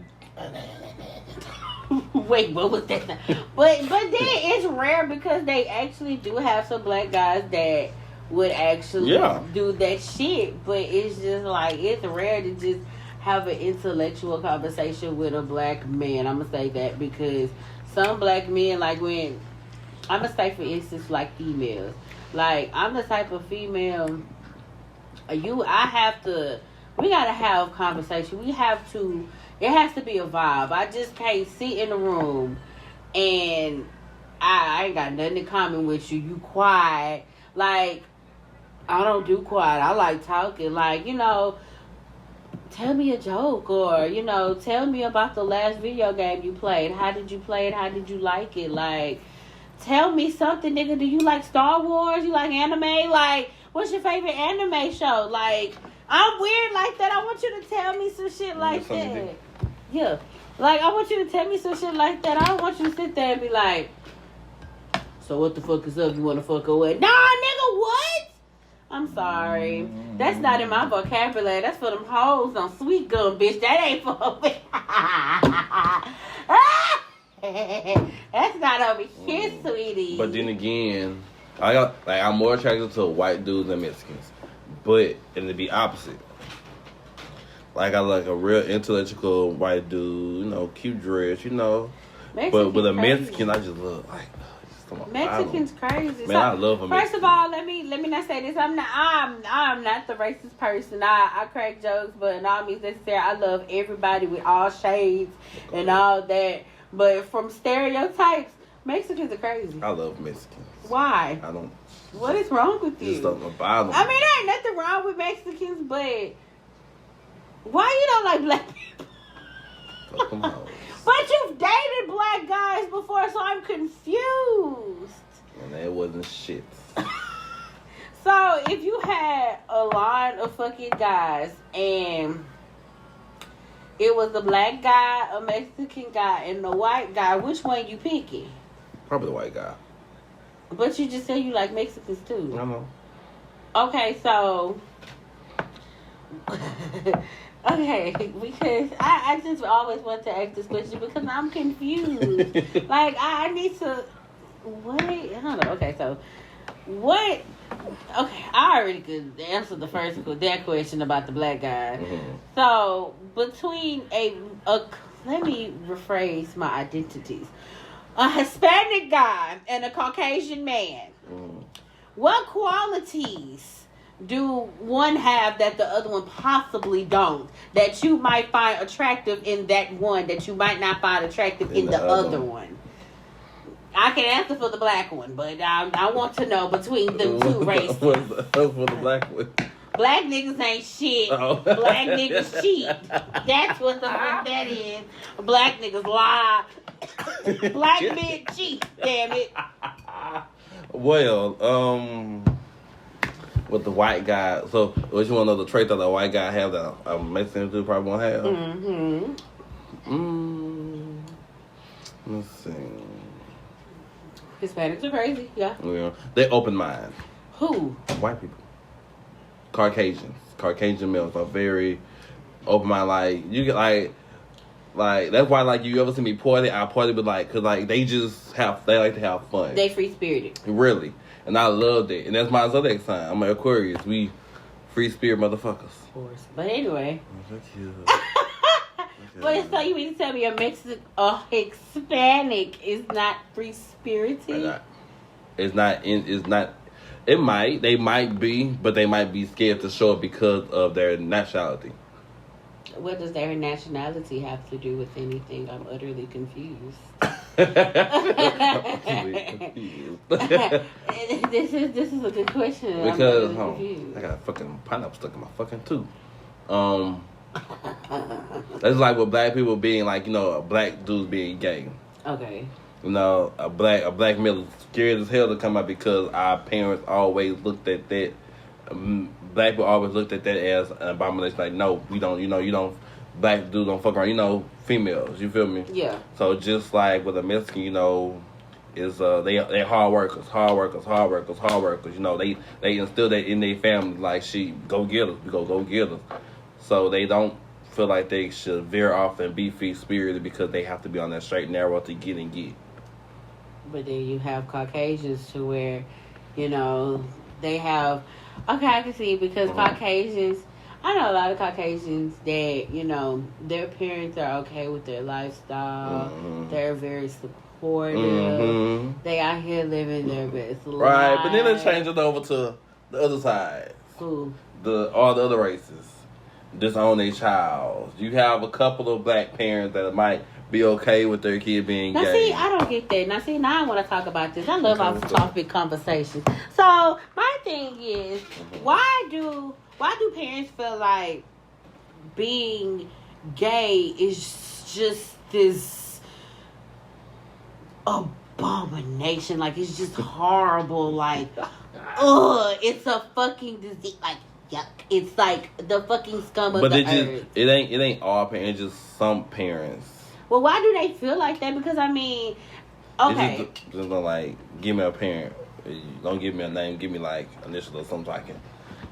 Wait, what was that? But then it's rare because they actually do have some black guys that would actually do that shit. But it's just like, it's rare to just have an intellectual conversation with a black man. I'm gonna say that because some black men, like when I'm gonna say for instance, like females, like I'm the type of female. We gotta have conversation. It has to be a vibe. I just can't sit in a room and I ain't got nothing in common with you. You quiet. Like, I don't do quiet. I like talking. Like, tell me a joke or, tell me about the last video game you played. How did you play it? How did you like it? Like, tell me something, nigga. Do you like Star Wars? You like anime? Like, what's your favorite anime show? Like, I'm weird like that. I want you to tell me some shit like that. Yeah. Like, I want you to tell me some shit like that. I don't want you to sit there and be like, so what the fuck is up? You want to fuck away? Nah, nigga, what? I'm sorry. That's not in my vocabulary. That's for them hoes on Sweet Gum, bitch. That ain't for me. That's not over here, sweetie. But then again, I'm more attracted to white dudes than Mexicans. But, and to be opposite. Like, I like a real intellectual white dude, cute dress, But with a Mexican, I just love, Mexicans crazy. Man, I love them. First of all, let me not say this. I'm not the racist person. I crack jokes, but in all means necessary, I love everybody with all shades and all that. But from stereotypes, Mexicans are crazy. I love Mexicans. Why? I don't. What is wrong with you? Just don't about them. I mean, there ain't nothing wrong with Mexicans, but why you don't like black people? Come on. But you've dated black guys before, so I'm confused. And that wasn't shit. So, if you had a line of fucking guys, and it was a black guy, a Mexican guy, and a white guy, which one you picking? Probably the white guy. But you just said you like Mexicans, too. I know. Okay, so... Okay, because I just always want to ask this question because I'm confused. Like, I need to... Wait, I don't know. Okay, so... What... Okay, I already could answer that question about the black guy. Mm-hmm. So, between let me rephrase my identities. A Hispanic guy and a Caucasian man. What qualities do one have that the other one possibly don't? That you might find attractive in that one that you might not find attractive in the other one? I can answer for the black one, but I want to know between the two races. For the black one. Black niggas ain't shit. Oh. Black niggas cheat. That's what the fuck that is. Black niggas lie. Black men cheat. Damn it. Well, with the white guy, so what you want to know the trait that the white guy have that a Mexican dude probably won't have? Let's see. Hispanics are crazy, yeah. They open mind. Who? White people. Caucasian males are very open mind. Like you get like that's why like you ever see me party, I party with cause they like to have fun. They free spirited. Really. And I loved it. And that's my zodiac sign. I'm an Aquarius. We free spirit motherfuckers. Of course. But anyway. Thank you. But so you mean to tell me a Hispanic is not free spirited? It's not. They might be, but they might be scared to show it because of their nationality. What does their nationality have to do with anything? I'm utterly confused. This is a good question. Because I got a fucking pineapple stuck in my fucking tooth. That's like with black people being a black dude being gay. Okay. A black male is scared as hell to come out because our parents always looked at that. Black people always looked at that as an abomination. Like, no, we don't. You don't. Black dudes don't fuck around. Females. You feel me? Yeah. So just like with a Mexican, is they hard workers. They instill that in their family. Like, go get us. We go get us. So they don't feel like they should veer off and be free spirited because they have to be on that straight and narrow to get. But then you have Caucasians to where, they have. Okay, I can see because Caucasians. I know a lot of Caucasians that, you know, their parents are okay with their lifestyle. They're very supportive. They out here living their best life. Right, but then they change it over to the other side. Who? All the other races. Disown their child. You have a couple of black parents that might be okay with their kid being now, gay. See, I don't get that. Now I want to talk about this. I love off-topic conversations. So, my thing is, why do parents feel like being gay is just this abomination? Like, it's just horrible. Like, it's a fucking disease. Like, yuck. It's like the fucking scum of the earth. It ain't all parents. It's just some parents. Well, why do they feel like that? Because, I mean, okay. It's just like, give me a parent. Don't give me a name. Give me, like, initial or something I can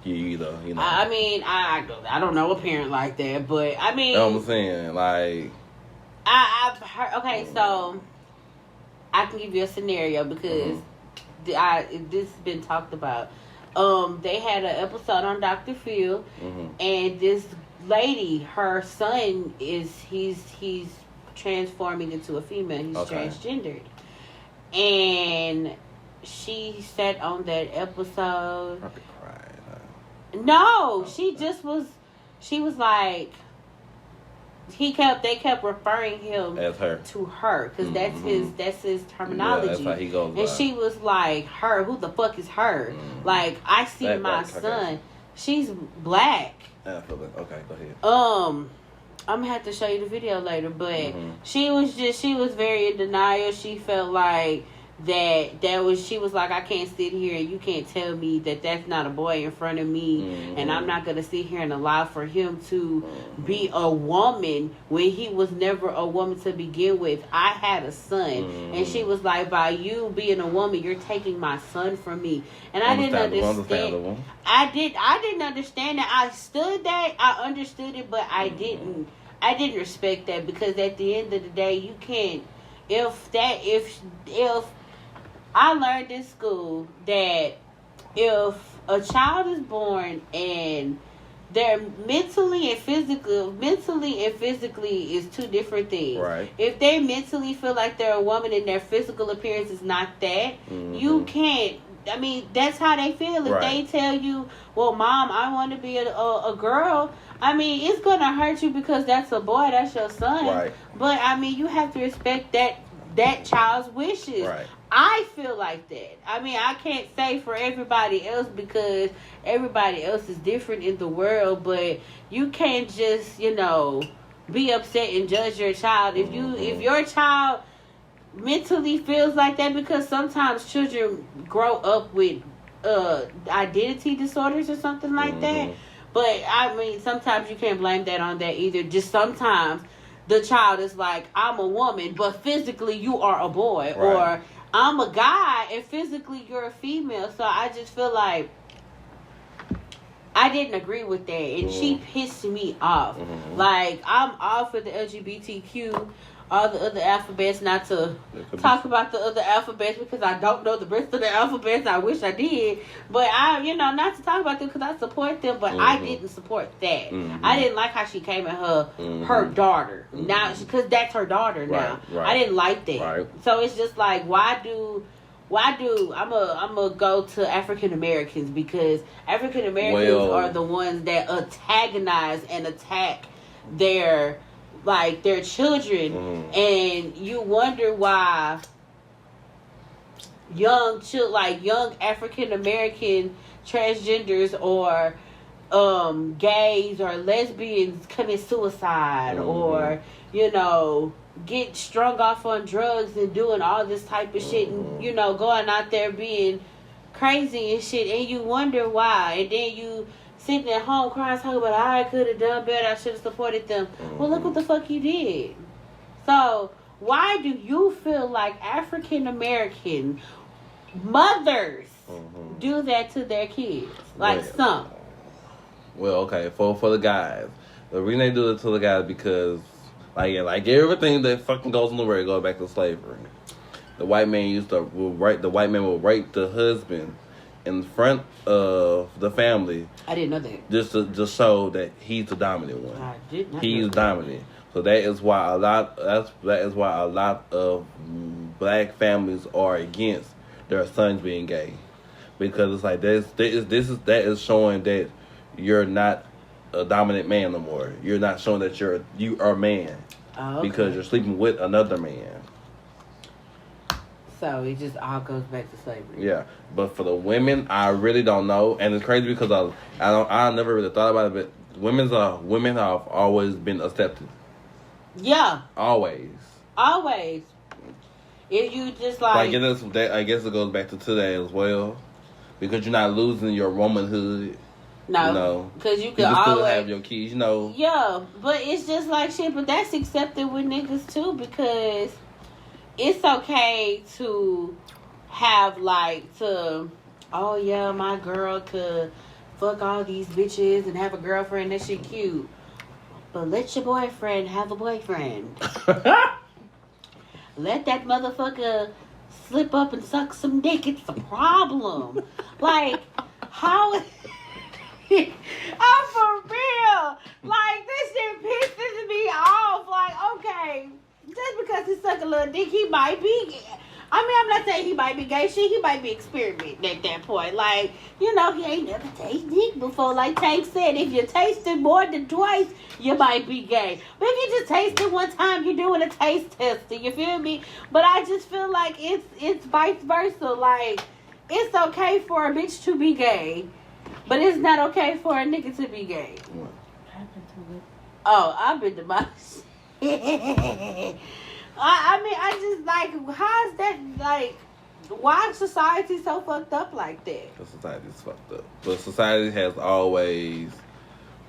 give you either, you know. I mean, I don't know a parent like that, but, I mean. You know what I'm saying? Like. I've heard, okay, so, I can give you a scenario because this has been talked about. They had an episode on Dr. Phil, and this lady, her son he's transforming into a female. He's transgendered. And she said on that episode, Probably cried, huh? no, she was like, they kept referring him as her to her because that's his terminology. Yeah, that's how he goes and by. she was like, her, who the fuck is her? Like, I see Black, my black, son. She's black. Yeah, okay, go ahead. I'm gonna have to show you the video later, but she was very in denial. She felt like she was like, I can't sit here and you can't tell me that that's not a boy in front of me, and I'm not gonna sit here and allow for him to be a woman when he was never a woman to begin with. I had a son, and she was like, by you being a woman, you're taking my son from me. And I didn't understand. I didn't understand that. I stood that. I understood it, but I didn't respect that, because at the end of the day, you can't. If I learned in school that if a child is born and they're mentally and physically is two different things. Right. If they mentally feel like they're a woman and their physical appearance is not that, you can't. I mean, that's how they feel. If they tell you, well, Mom, I want to be a girl, I mean, it's going to hurt you because that's a boy, that's your son. Right. But, I mean, you have to respect that child's wishes. Right. I feel like that. I mean, I can't say for everybody else because everybody else is different in the world, but you can't just, be upset and judge your child. If your child mentally feels like that, because sometimes children grow up with identity disorders or something like that. But, I mean, sometimes you can't blame that on that either. Just sometimes the child is like, I'm a woman, but physically you are a boy. Right. Or I'm a guy and physically you're a female. So I just feel like I didn't agree with that. And she pissed me off. Like, I'm all for the LGBTQ, all the other alphabets, not to talk about the other alphabets because I don't know the rest of the alphabets. I wish I did. But not to talk about them because I support them, but I didn't support that. I didn't like how she came at her daughter. Now, because that's her daughter now. Right. I didn't like that. Right. So it's just like, why do I'm a go to African Americans, because African Americans are the ones that antagonize and attack their children, and you wonder why young African American transgenders or gays or lesbians commit suicide or get strung off on drugs and doing all this type of shit and going out there being crazy and shit, and you wonder why, and then you sitting at home crying, talking about, I could have done better, I should have supported them. Well, look what the fuck you did. So, why do you feel like African American mothers do that to their kids? Like some. Well, okay, for the guys. The reason they do it to the guys because, like everything that fucking goes in the world goes back to slavery. The white man will rape the husband in front of the family. I didn't know that. Just to show that he's the dominant one. I did not. He's know dominant. So that is why a lot of black families are against their sons being gay, because it's like that is showing that you're not a dominant man no more. You're not showing that you are a man because you're sleeping with another man. So it just all goes back to slavery. Yeah, but for the women, I really don't know, and it's crazy because I never really thought about it. But women have always been accepted. Yeah. Always. If you just like I guess it goes back to today as well, because you're not losing your womanhood. No, because you can still always have your kids. Yeah, but it's just like shit. But that's accepted with niggas too, because it's okay to have oh yeah, my girl could fuck all these bitches and have a girlfriend. That shit cute. But let your boyfriend have a boyfriend. Let that motherfucker slip up and suck some dick. It's a problem. Like, how... I'm for real. Like, this shit pisses me off. Like, okay, just because he suck a little dick, he might be... I mean, I'm not saying he might be gay. Shit, he might be experimenting at that point. Like, he ain't never tasted dick before. Like Tank said, if you taste it more than twice, you might be gay. But if you just taste it one time, you're doing a taste testing. You feel me? But I just feel like it's vice versa. Like, it's okay for a bitch to be gay, but it's not okay for a nigga to be gay. What happened to it? Oh, I've been demolished. I mean, I just like, how is that, like, why is society so fucked up like that? The society's fucked up. But society has always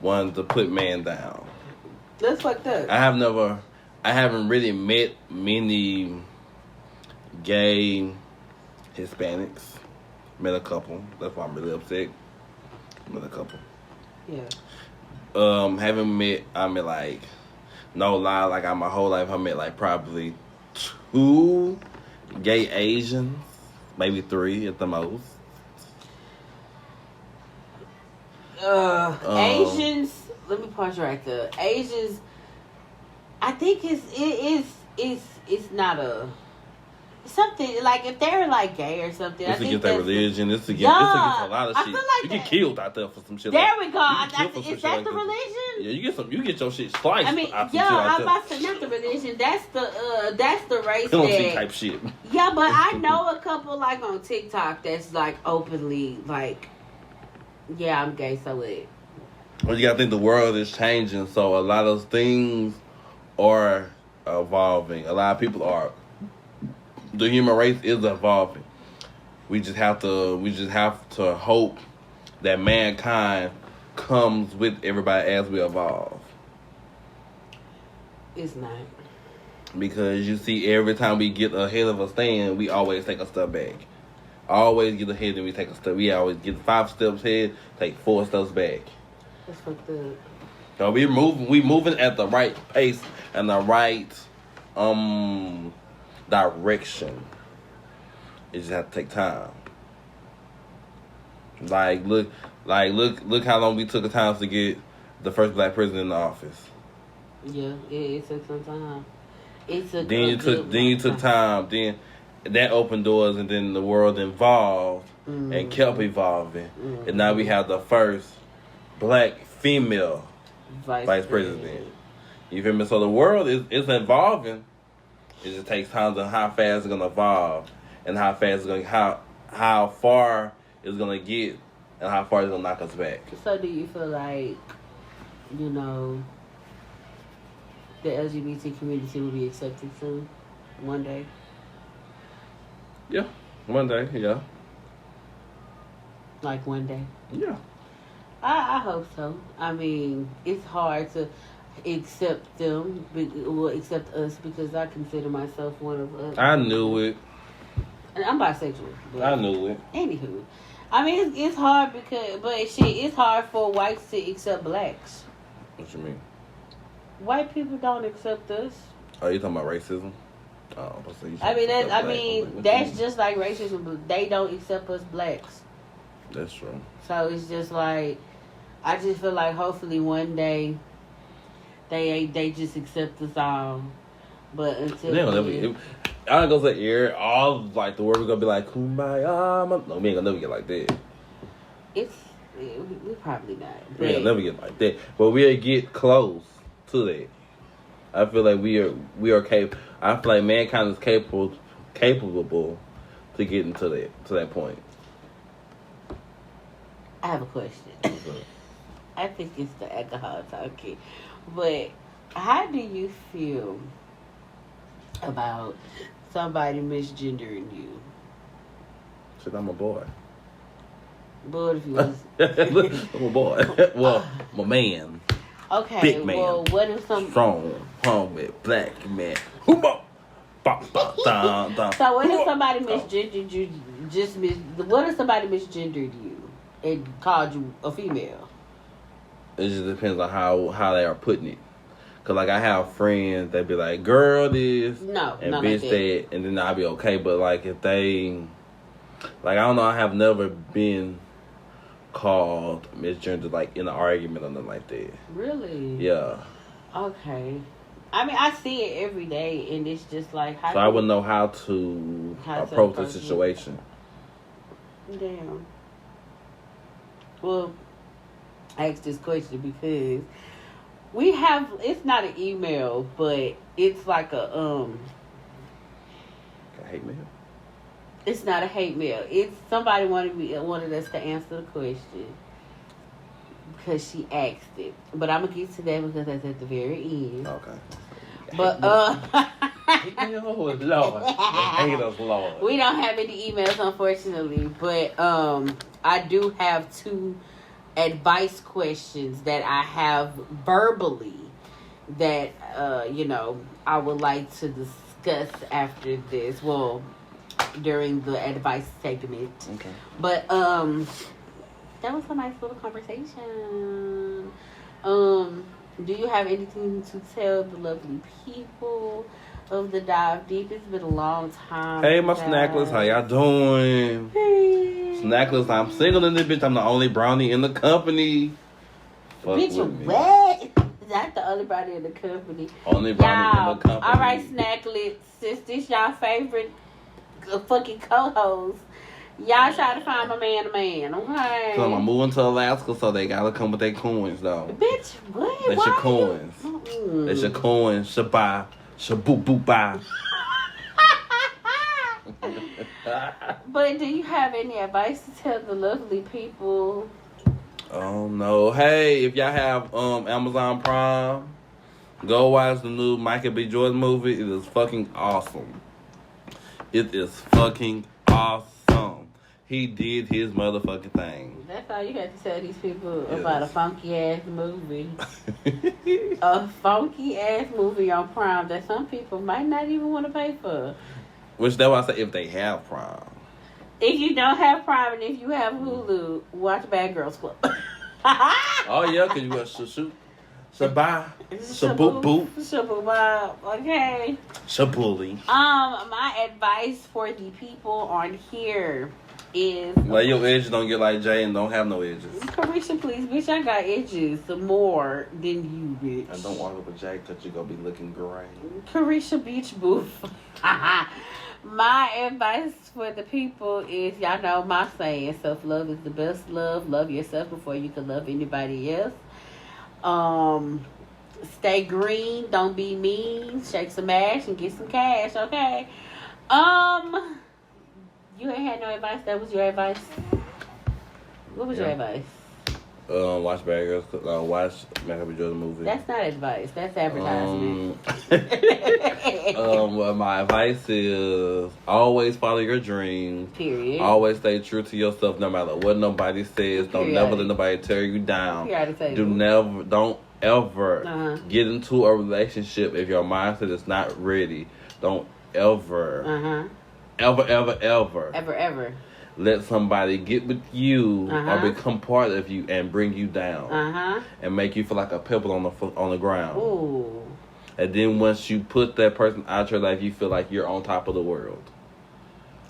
wanted to put man down. That's fucked up. I haven't really met many gay Hispanics. Met a couple. That's why I'm really upset. Met a couple. Yeah. Haven't met, like, no lie, like my whole life I met like probably 2 gay Asians, maybe 3 at the most. Asians, let me pause right there. Asians, I think it's not a something like if they're like gay or something. It's against their religion. It's against a lot of shit. I feel like you get killed out there for some shit. There we go. Is that the religion? Yeah, you get your shit sliced. I mean, I'm about to say not the religion. That's the race. Penalty type shit. Yeah, but I know a couple like on TikTok that's like openly like, yeah, I'm gay. So it. Well, you gotta think the world is changing, so a lot of things are evolving. A lot of people are. The human race is evolving. We just have to hope that mankind comes with everybody as we evolve. It's not. Because you see, every time we get ahead of a stand, we always take a step back. Always get ahead and we take a step. We always get 5 steps ahead, take 4 steps back. That's what the. So we moving at the right pace and the right direction. It just have to take time. Look how long we took the time to get the first black president in the office. Yeah, it took some time. Then you took time. Then that opened doors, and then the world evolved and kept evolving, and now we have the first black female vice president. You feel me? So the world is evolving. It just takes time to how fast it's gonna evolve, and how far it's gonna get, and how far it's gonna knock us back. So do you feel like, the LGBT community will be accepted soon, one day? Yeah, one day. Yeah. Like one day. Yeah. I hope so. I mean, it's hard to accept them, accept us, because I consider myself one of us. I knew it. And I'm bisexual. I knew it. Anywho, I mean, it's hard it's hard for whites to accept blacks. What you mean? White people don't accept us. Oh, you talking about racism? Oh, that's just like racism, but they don't accept us blacks. That's true. So it's just like, I just feel like hopefully one day they just accept us all. But until then, I ain't gonna say all like the world gonna be like kumbaya. No, we ain't gonna never get like that. We probably not. We ain't gonna never get like that. But we'll get close to that. I feel like we are capable. I feel like mankind is capable to getting to that point. I have a question. I think it's the alcohol talking. But how do you feel about somebody misgendering you? Shit, I'm a boy. But if you was... I'm a boy. Well, I'm a man. Okay, big man. Well, what if some... Strong, hungry, black man. So what if somebody misgendered you? What if somebody misgendered you and called you a female? It just depends on how they are putting it. Cause like I have friends that be like, "Girl, this," and bitch like that, and then I'll be okay. But like if they, like I don't know, I have never been called misgendered like in an argument or nothing like that. Really? Yeah. Okay. I mean, I see it every day, and it's just like I wouldn't know how to approach the situation. Damn. Well, I asked this question because we have, it's not an email, but it's like a hate mail? It's not a hate mail. It's somebody wanted us to answer the question because she asked it. But I'm gonna get to that because that's at the very end. Okay. But Lord. Hate us, Lord. We don't have any emails, unfortunately, but I do have 2 advice questions that I have verbally that I would like to discuss after this. Well, during the advice segment. Okay. But that was a nice little conversation. Do you have anything to tell the lovely people of the Dive Deep? It's been a long time. Hey, my snacklers, how y'all doing? Hey. Snacklers, I'm single in this bitch. I'm the only brownie in the company. Fuck bitch, with me. what? That's the only brownie in the company. Only brownie in the company. All right, snacklets. Since this y'all favorite fucking co-host, y'all try to find my man a man, okay? So I'm moving to Alaska, so they gotta come with their coins, though. Bitch, what? That's your coins. That's your coins. Shabba. Shaboop boop bye. But do you have any advice to tell the lovely people? Oh no. Hey, if y'all have Amazon Prime, go watch the new Michael B. Jordan movie. It is fucking awesome. It is fucking awesome. He did his motherfucking thing. That's all you have to tell these people about a funky ass movie. A funky ass movie on Prime that some people might not even want to pay for. Which that's why I say if they have Prime. If you don't have Prime and if you have Hulu, watch Bad Girls Club. Oh yeah, cause you got shoot. Shabba. Shaboop boop. Shaboop. Okay. Shabooly. My advice for the people on here is like your edges don't get like Jay and don't have no edges. Carisha, please, bitch, I got edges more than you, bitch. And don't walk up with Jay because you're gonna be looking great. Carisha, bitch, boof. My advice for the people is, y'all know my saying, self-love is the best love. Love yourself before you can love anybody else. Stay green, don't be mean, shake some ass and get some cash, okay? You ain't had no advice. That was your advice. What was your advice? Watch Bad Girls. Watch Michael B. Jordan movie. That's not advice. That's advertisement. Well, my advice is always follow your dreams. Period. Always stay true to yourself, no matter what nobody says. Don't never let nobody tear you down. Don't ever get into a relationship if your mindset is not ready. Don't ever. Ever let somebody get with you or become part of you and bring you down and make you feel like a pebble on the ground. Ooh. And then once you put that person out your life, you feel like you're on top of the world.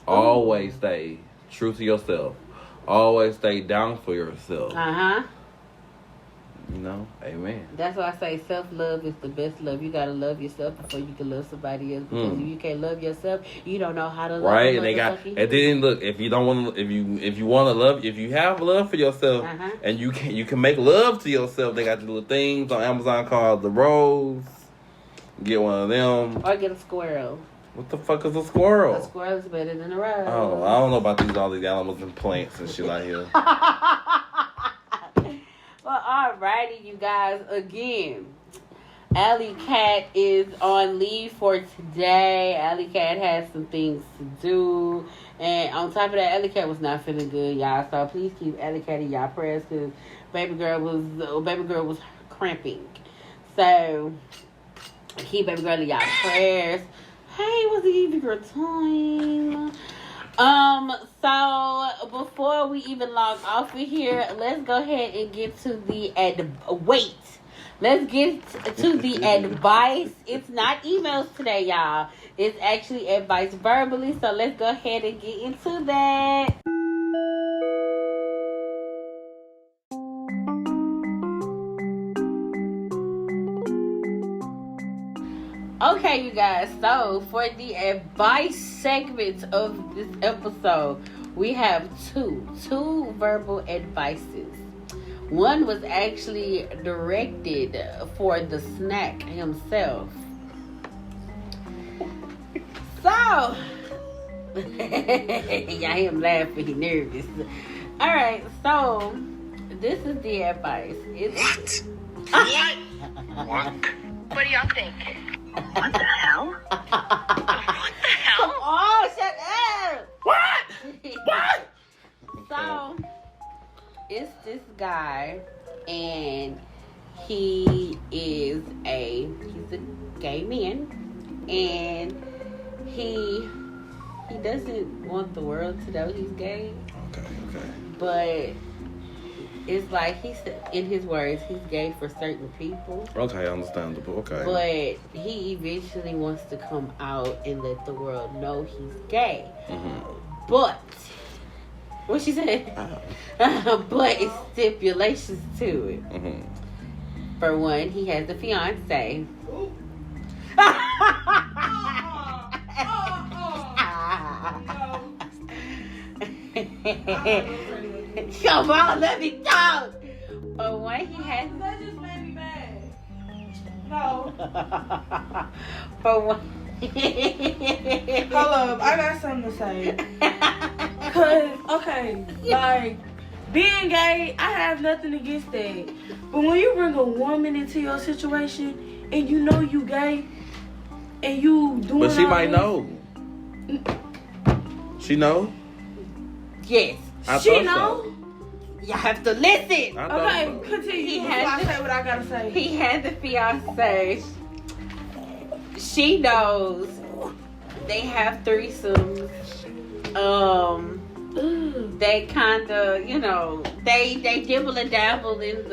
Always stay true to yourself. Always stay down for yourself. Uh-huh. You know? Amen. That's why I say self-love is the best love. You gotta love yourself before you can love somebody else. Because if you can't love yourself, you don't know how to love right, and they got. And then look, if you don't want to, if you want to love, if you have love for yourself, and you can make love to yourself, they got the little things on Amazon called the rose. Get one of them, or get a squirrel. What the fuck is a squirrel? A squirrel is better than a rose. Oh, I don't know about all these animals and plants and shit like here. Well, alrighty, you guys. Again, Alley Cat is on leave for today. Alley Cat has some things to do. And on top of that, Alley Cat was not feeling good, y'all. So please keep Alley Cat in y'all prayers because baby girl was cramping. So keep baby girl in y'all prayers. Hey, what's the even your time? So before we even log off of here, let's go ahead and get to the Let's get to the advice. It's not emails today, y'all. It's actually advice verbally. So let's go ahead and get into that. Okay, you guys, so for the advice segment of this episode, we have two verbal advices. One was actually directed for the snack himself. So, y'all hear him laughing, he's nervous. Alright, so, this is the advice. What? What do y'all think? What the hell? What the hell? Oh, shut up! What? So, it's this guy, and he's a gay man, and he doesn't want the world to know he's gay. Okay. But it's like in his words, he's gay for certain people. Okay, understandable. Okay. But he eventually wants to come out and let the world know he's gay. Mm-hmm. But what she said? But it's stipulations to it. Mm-hmm. For one, he has a fiance. Come on, let me talk. For one, he has. That just made me mad. No. For one. Hold up, I got something to say. Cause, okay, like, being gay, I have nothing against that. But when you bring a woman into your situation and you know you gay and you doing But she might know. She know? Yes. She know? So. You have to listen. Okay, continue. I say what I gotta say. He had the fiance. She knows. They have threesomes. They kind of, they dibble and dabble in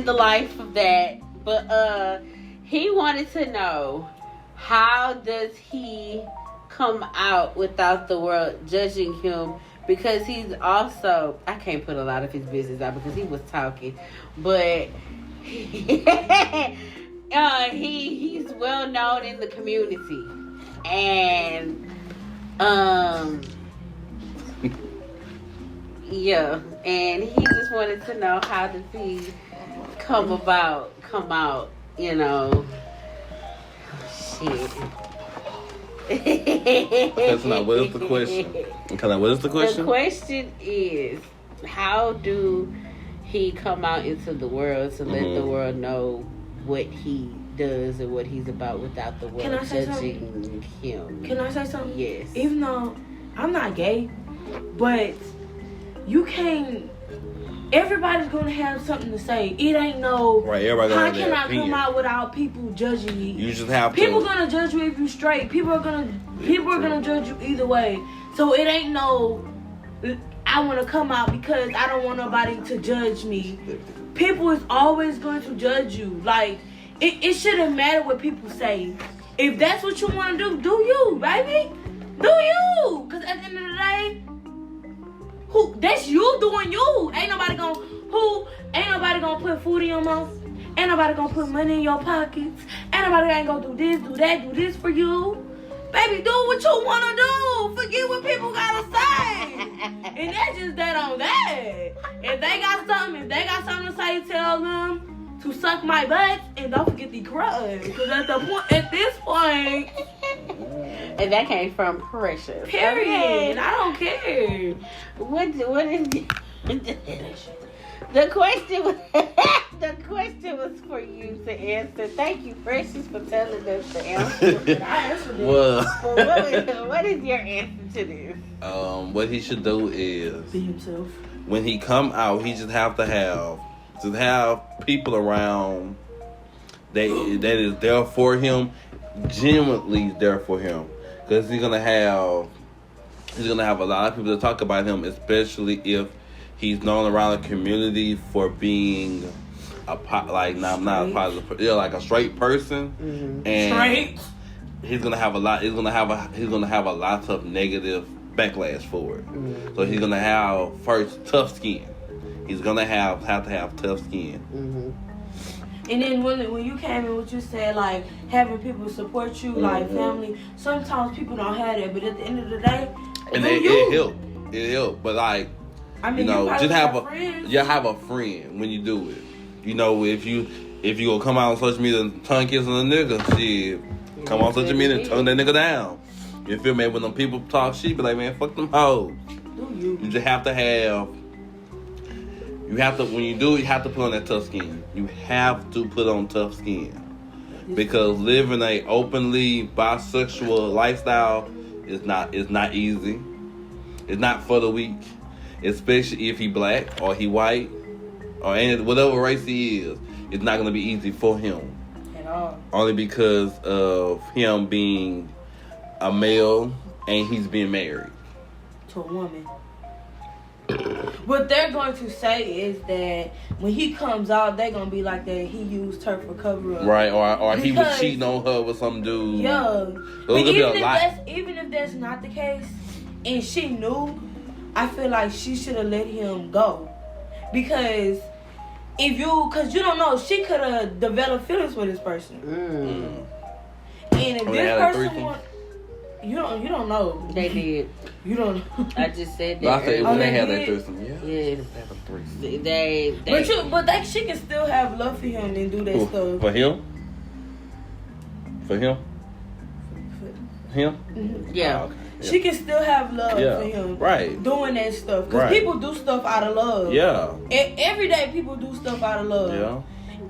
the life of that. But he wanted to know, how does he come out without the world judging him? Because he's also, I can't put a lot of his business out because he was talking, but he's well known in the community, and yeah, and he just wanted to know, how does he come out, shit. What is the question? What is the question? The question is, how do he come out into the world to let the world know what he does and what he's about without the world judging him? Can I say something? Yes. Even though I'm not gay, but you can't. Everybody's gonna have something to say. It ain't no. Right. Everybody gonna how have can their I opinion. come out without people judging me? You just have people to. Gonna judge you if you straight. People are gonna judge you either way. So it ain't no. I want to come out because I don't want nobody to judge me. People is always going to judge you. Like it shouldn't matter what people say. If that's what you want to do you, baby. Do you? Because at the end of the day, Who? That's you doing you. Ain't nobody gonna put food in your mouth. Ain't nobody gonna put money in your pockets. Ain't nobody ain't gonna do this, do that, do this for you. Baby, do what you wanna do. Forget what people gotta say. And that's just that on that. If they got something to say, tell them to suck my butt and don't forget the crud. Because at this point. And that came from Precious. Period. Okay. And I don't care. What is the question was for you to answer. Thank you, Precious, for telling us the answer. I answered it. Well, what is your answer to this? What he should do is Be himself. when he come out, he just have people around that is there for him, genuinely there for him, because he's gonna have a lot of people to talk about him, especially if he's known around the community for being like a straight person, and straight. he's gonna have a lot of negative backlash for it. So he's gonna have first tough skin. He's gonna have to have tough skin. And then when you came in, what you said, like having people support you, like family. Sometimes people don't have that, but at the end of the day, and it help. But like, I mean, just have a friend when you do it. If you gonna come out on social media and tongue kissing a nigga, shit, come on social media and tongue that nigga down. You feel me? When them people talk shit, be like, man, fuck them hoes. You just have to have. When you do it, you have to put on that tough skin. You have to put on tough skin. Because living a openly bisexual lifestyle is not easy. It's not for the weak. Especially if he black or he white or whatever race he is. It's not going to be easy for him. At all. Only because of him being a male and he's being married. To a woman. What they're going to say is that when he comes out, they're going to be like that he used her for cover up. Right, or he was cheating on her with some dude. Yeah. But even if that's not the case, and she knew, I feel like she should have let him go. Because because you don't know, she could have developed feelings for this person. And if this person you don't know. They did. You don't know. I just said that. I said when they had did? that threesome, Yeah. They have a threesome. She can still have love for him and do that stuff. For him? Him? Mm-hmm. Yeah. Oh, okay. Yeah. She can still have love for him. Right. Doing that stuff. Because people do stuff out of love. Yeah. Every day people do stuff out of love. Yeah.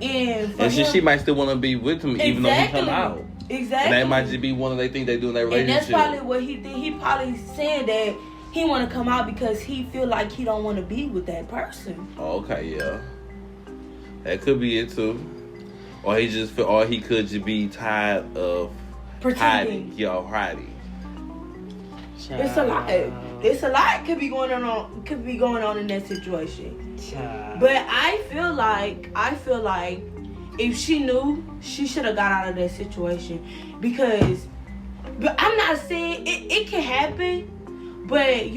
And she might still want to be with him even though he come out. Exactly. And that might just be one of they think they do in their relationship. And that's probably what he think. He probably saying that he want to come out because he feel like he don't want to be with that person. Oh, okay, yeah. That could be it too. Or he could just be tired of Pretending. hiding. It's a lot. It's a lot could be going on in that situation. But I feel like if she knew, she should have got out of that situation. But I'm not saying it can happen, but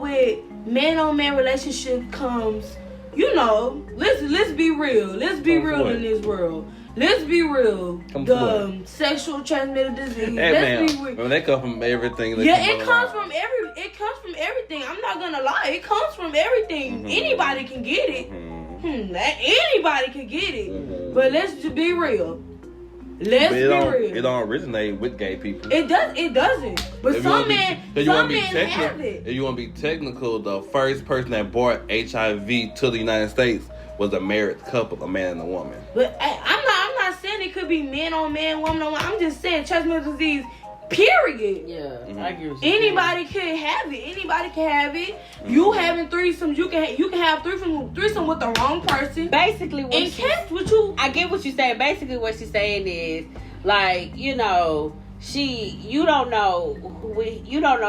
with man-on-man relationship comes, let's be real. Let's be real in this world. Let's be real. The sexual transmitted disease. Let's be real. They come from everything. It comes from everything. I'm not gonna lie. It comes from everything. Mm-hmm. Anybody can get it. Anybody can get it. Mm-hmm. But let's just be real. Let's be real. It don't originate with gay people. It doesn't. But some men have it. If you want to be technical, the first person that brought HIV to the United States was a married couple, a man and a woman. But I'm not saying it could be man on man, woman on woman. I'm just saying transmitted disease. Period. Yeah, I agree with you. Anybody can have it. Anybody can have it. You having threesomes, you can have threesome with the wrong person. Basically, I get what you're saying. Basically, what she's saying is like you don't know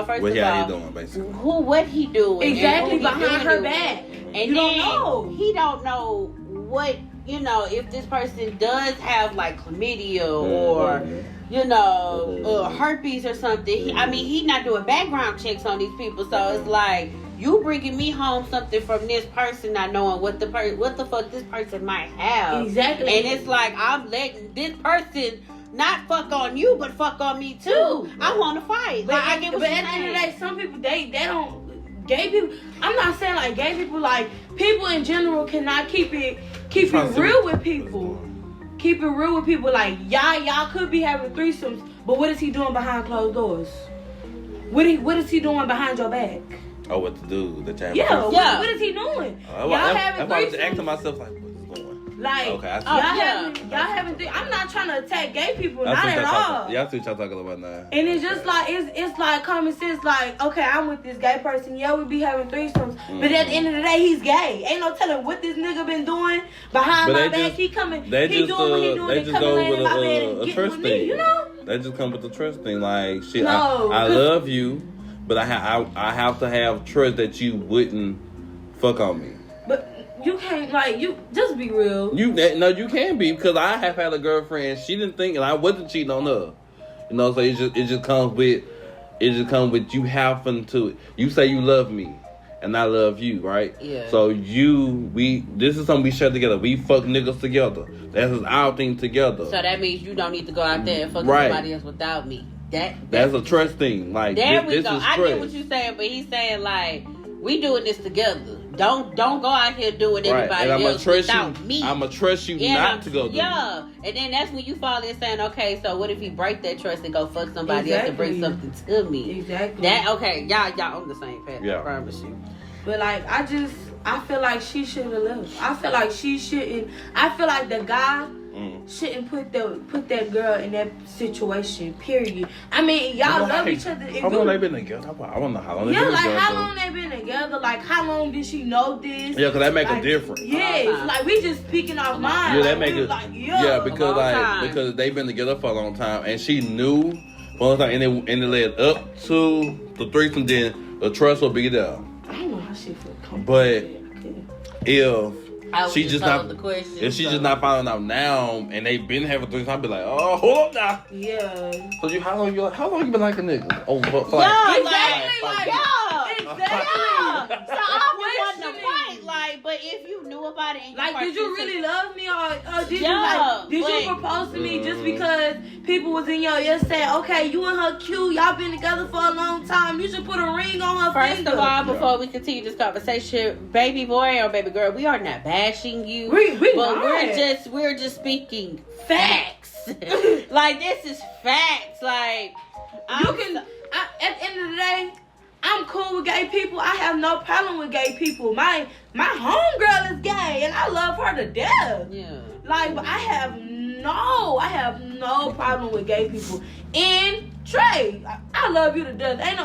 first what of all he doing basically what he doing exactly behind her back, and you don't know. He don't know what if this person does have like chlamydia or. Herpes or something. He's not doing background checks on these people. So it's like, You bringing me home something from this person, not knowing what the fuck this person might have. Exactly. And it's like, I'm letting this person not fuck on you, but fuck on me too. I want to fight. But, Like, I get what but you're at the end of the saying. day, some people, they don't, gay people, I'm not saying like gay people, like people in general cannot keep it real with people. Keep it real with people. Like, y'all could be having threesomes, but what is he doing behind closed doors? What is he doing behind your back? Oh, what to do? The time. Yeah. What is he doing? Y'all having threesomes. I was asking threesomes. myself, like, what is going? Like, Okay, I see. y'all having I'm not trying to attack gay people, That's not what at y'all all. talking- Y'all see what y'all talking about now. And it's just like it's like common sense. Like, okay, I'm with this gay person. Yeah, we be having threesomes, but at the end of the day, he's gay. Ain't no telling what this nigga been doing behind my back. He coming. He doing what he doing. They He just coming go laying with in my bed a and getting trust with thing. me. You know? They just come with the trust thing. Like, shit, No, I love you, but I have to have trust that you wouldn't fuck on me. But you can't, like, you just be real. You can be, because I have had a girlfriend. She didn't think, and I wasn't cheating on her. You know, so it just comes with you having to. You say you love me, and I love you, right? Yeah. So this is something we share together. We fuck niggas together. That's our thing together. So that means you don't need to go out there and fuck Right. somebody else without me. That's a trust thing. Like, there this we go. is I trust. get what you're saying, but he's saying like, we doing this together. Don't go out here doing Right. anybody And else without me. I'ma trust you not to go do it. Yeah. And then that's when you fall in saying, okay, so what if he break that trust and go fuck somebody else and bring something to me? Exactly. Y'all on the same path. Yeah. I promise you. But like, I feel like she should have left. I feel like she shouldn't. I feel like the guy shouldn't put that girl in that situation. Period. I mean, y'all love each other. How long they been together? I want to know how long they been Yeah, like together. how long they been together? Like how long did she know this? Yeah, because that make like, a difference. Yes, like we just speaking off mine. Yeah, that like, make we it. like, Yeah, because they've been together for a long time, and she knew for a long time, and it led up to the threesome. Then the trust will be there. I don't know how she feel comfortable. But if I she just not, the question, if she just not finding out now, and they been having threesome, I'd be like, oh, hold up now. Yeah. So how long you been like a nigga? Oh, for Yeah, Exactly. So I'm wanting to fight, like, but if you knew about it, and Like, did you really love me, or did Yeah, you propose to me just because people was in your ear saying, okay, you and her cute, y'all been together for a long time, you should put a ring on her First finger. of all, before we continue this conversation, baby boy or baby girl, we are not bashing you. But not. we're just speaking facts. Like, this is facts. Like, at the end of the day, I'm cool with gay people. I have no problem with gay people. My homegirl is gay, and I love her to death. Yeah. Like, but I have no problem with gay people. And Trey, I love you to death. Ain't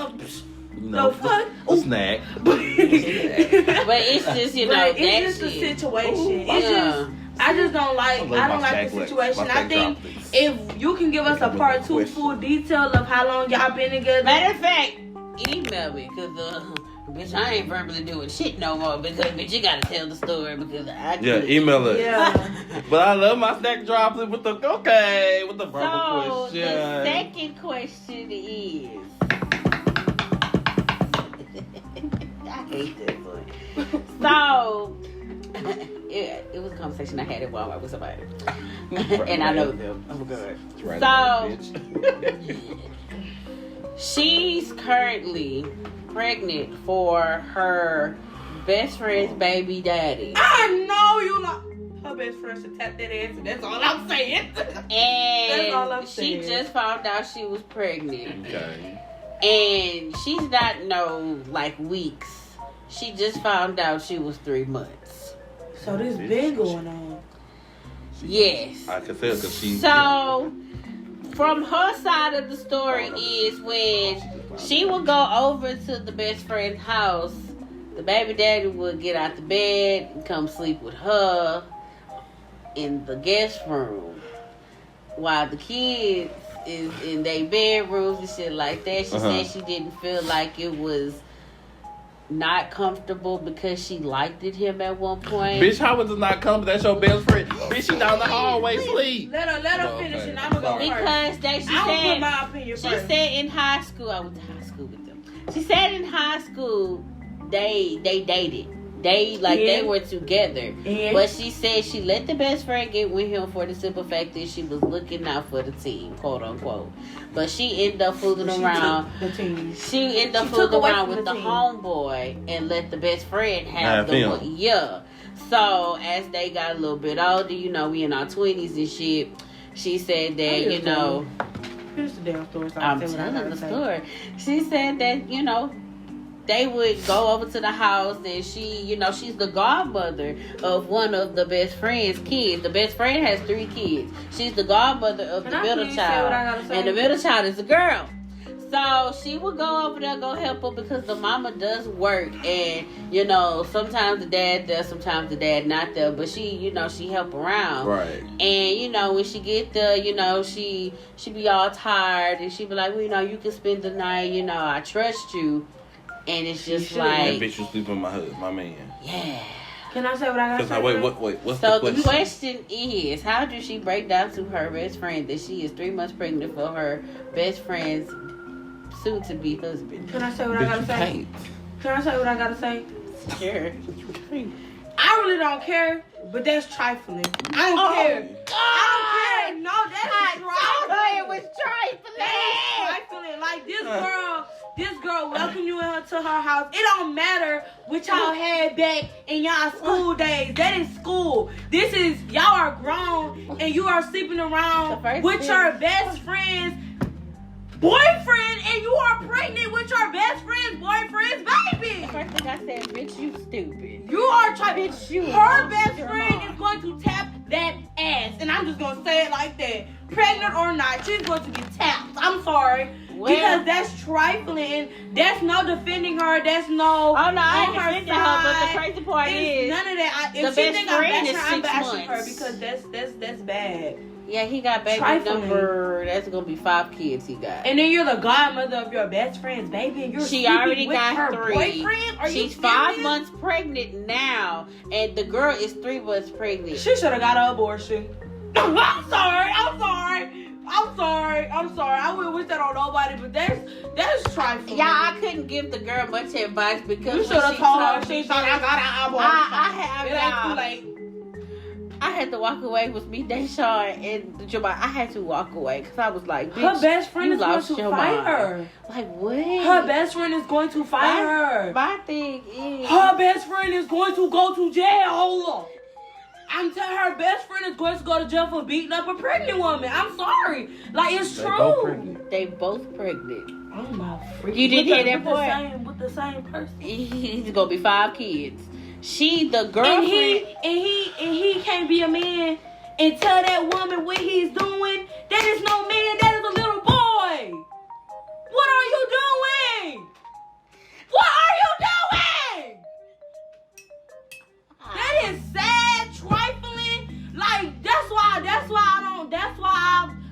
no fuck. A snack. But it's just, it's just a situation. It's just, I just don't like. I don't like the situation. I think if you can give us a part 2 full detail of how long y'all been together. Matter of fact, email me, because bitch, I ain't verbally doing shit no more, because bitch, you gotta tell the story, because I couldn't. Email it. Yeah. But I love my snack drops with the verbal So question. the second question is, I hate this one. So it was a conversation I had at Walmart with somebody, and I know them. Oh god. So she's currently pregnant for her best friend's baby daddy. I know you not. Her best friend should tap that ass, and that's all I'm saying. And that's all I'm she saying. just found out she was pregnant. Okay. And she's not weeks. She just found out she was 3 months. So this been going on. Yes. I can tell because she. So, from her side of the story is when she would go over to the best friend's house, the baby daddy would get out the bed and come sleep with her in the guest room, while the kids is in their bedrooms and shit like that. She said she didn't feel like it was not comfortable because she liked him at one point. Bitch, how was it not comfortable? That's your best friend. Bitch, she down the hallway sleep. Let her finish, and I'm gonna go Because first. she I said, will put my opinion she first. said in high school, I went to high school with them. She said in high school, they dated. They were together. Yeah. But she said she let the best friend get with him for the simple fact that she was looking out for the team, quote unquote. But she ended up fooling around. She ended up fooling around with the homeboy and let the best friend have the one. Yeah. So as they got a little bit older, you know, we in our 20s and shit. She said that, you know. Here's the damn story. I'm telling the story. She said that, you know, they would go over to the house and she, you know, she's the godmother of one of the best friend's kids. The best friend has 3 kids. She's the godmother of the middle child. And the middle child is a girl. So she would go over there, go help her because the mama does work. And, you know, sometimes the dad does, sometimes the dad not there. But she, you know, she help around. Right. And, you know, when she get there, you know, she be all tired. And she be like, well, you know, you can spend the night. You know, I trust you. And it's just like... That bitch was sleeping with my man. Yeah. Can I say what I got to say? Wait, what's the question? So the question is, how did she break down to her best friend that she is 3 months pregnant for her best friend's soon-to-be husband? Can I say what I got to say? Can I say what I got to say? Sure. I really don't care, but that's trifling. I don't care. God. I don't care. No, that's trifling. It was trifling. That is trifling. Like this girl welcome you to her house. It don't matter what y'all had back in y'all school days. That is school. This is, y'all are grown and you are sleeping around with your best friend's boyfriend and you are pregnant with your best friend's boyfriend's baby. The first thing I said, bitch, you stupid. You are trying. Bitch, you. Her best friend is going to tap that ass. And I'm just going to say it like that. Pregnant or not, she's going to get tapped. I'm sorry. Well, because that's trifling. That's no defending her. That's no. Oh, no, I ain't defending her, but the crazy part is. None of that. If she think I'm bashing her, I'm bashing her because that's bad. Yeah, he got baby number. That's gonna be 5 kids he got. And then you're the godmother of your best friend's baby, and she already got her 3. Boyfriend? Are She's you 5 months pregnant now, and the girl is 3 months pregnant. She should have got an abortion. I'm sorry. I wouldn't wish that on nobody, but that's trifling. Yeah, I couldn't give the girl much advice because you should have told her she thought I got an abortion. It ain't too late. I had to walk away with me, Deshaun, and Jamal. I had to walk away because I was like, bitch, her best friend is going to fight her. Like, what? Her best friend is going to fight her. My thing is... her best friend is going to go to jail. I'm telling her best friend is going to go to jail for beating up a pregnant woman. I'm sorry. Like, it's true. They both pregnant. Oh, my freaking... You didn't hear that part? With the same person. He's going to be 5 kids. She, the girlfriend, and he can't be a man and tell that woman what he's doing. That is no man. That is a little boy. What are you doing? What are you doing? That is sad, trifling. Like that's why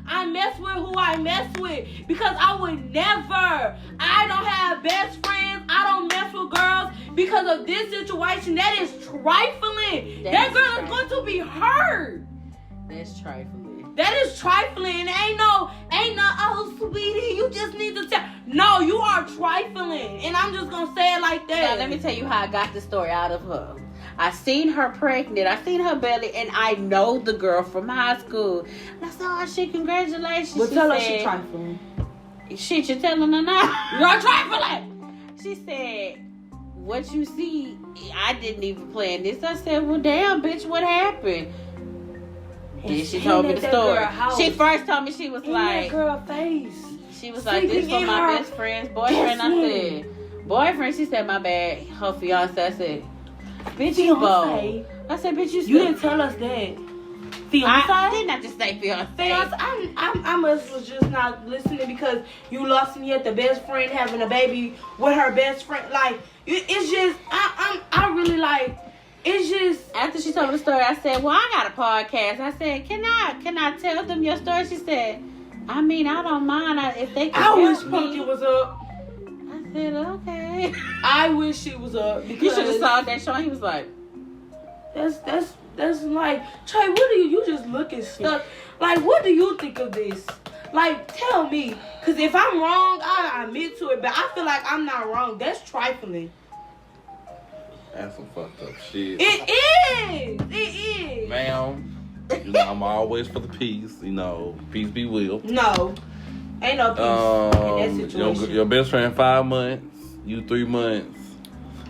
I mess with who I mess with, because I would never. I don't have best friends. I don't mess with girls because of this situation. That is trifling. That girl is going to be hurt. That's trifling. That is trifling. Ain't no, oh, sweetie, you just need to tell. No, you are trifling. And I'm just going to say it like that. Now, let me tell you how I got the story out of her. I seen her pregnant. I seen her belly, and I know the girl from high school. And I said, oh, shit, congratulations. Well, tell her she's trifling. Shit, you're telling her now? You're trifling. She said, what you see, I didn't even plan this. I said, well, damn, bitch, what happened? Then she told me the story. She first told me, she was like, that girl face. She was like, this for my best friend's boyfriend. I said, boyfriend? She said, my bad. Her fiance. I said, bitch, you bold. I said, bitch, you didn't tell us that. Fiance? I did not just say fiance. I was just not listening because you lost me at the best friend having a baby with her best friend. Like, it's just, I really like, it's just. After she told me the story, I said, well, I got a podcast. I said, can I tell them your story? She said, I mean, I don't mind if they can. I wish Pumpkin was up. I said, okay. I wish she was up because you should have saw that show. He was like, that's like, Trey, what do you just looking stuck? Like, what do you think of this? Like, tell me, because if I'm wrong, I admit to it, but I feel like I'm not wrong. That's trifling. That's some fucked up shit. It is. Ma'am, you know, I'm always for the peace. You know, peace be will. No. Ain't no peace in that situation. Your best friend 5 months, you 3 months.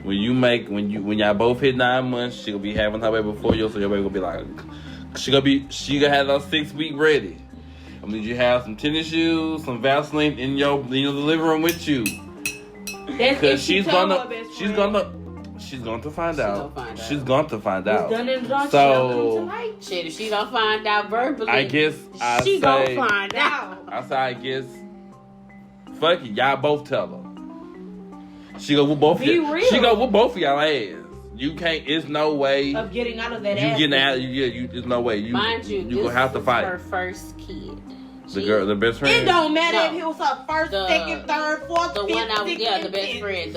When y'all both hit 9 months, she gonna be having her baby before you, so your baby gonna be like, she gonna have her 6 week ready. I mean, you have some tennis shoes, some Vaseline in your living room with you. Because she's going to find out. She's going to find out. So, shit, if she don't find out verbally, I guess she gonna find out. I guess, fuck it, y'all both tell her. She go with both. She go with both of y'all ass. You can't. It's no way of getting out of that. You getting out. There's no way. Mind you, gonna have to fight. Her first kid. The best friend. It don't matter if it was her first, second, third, fourth, fifth, the best friend.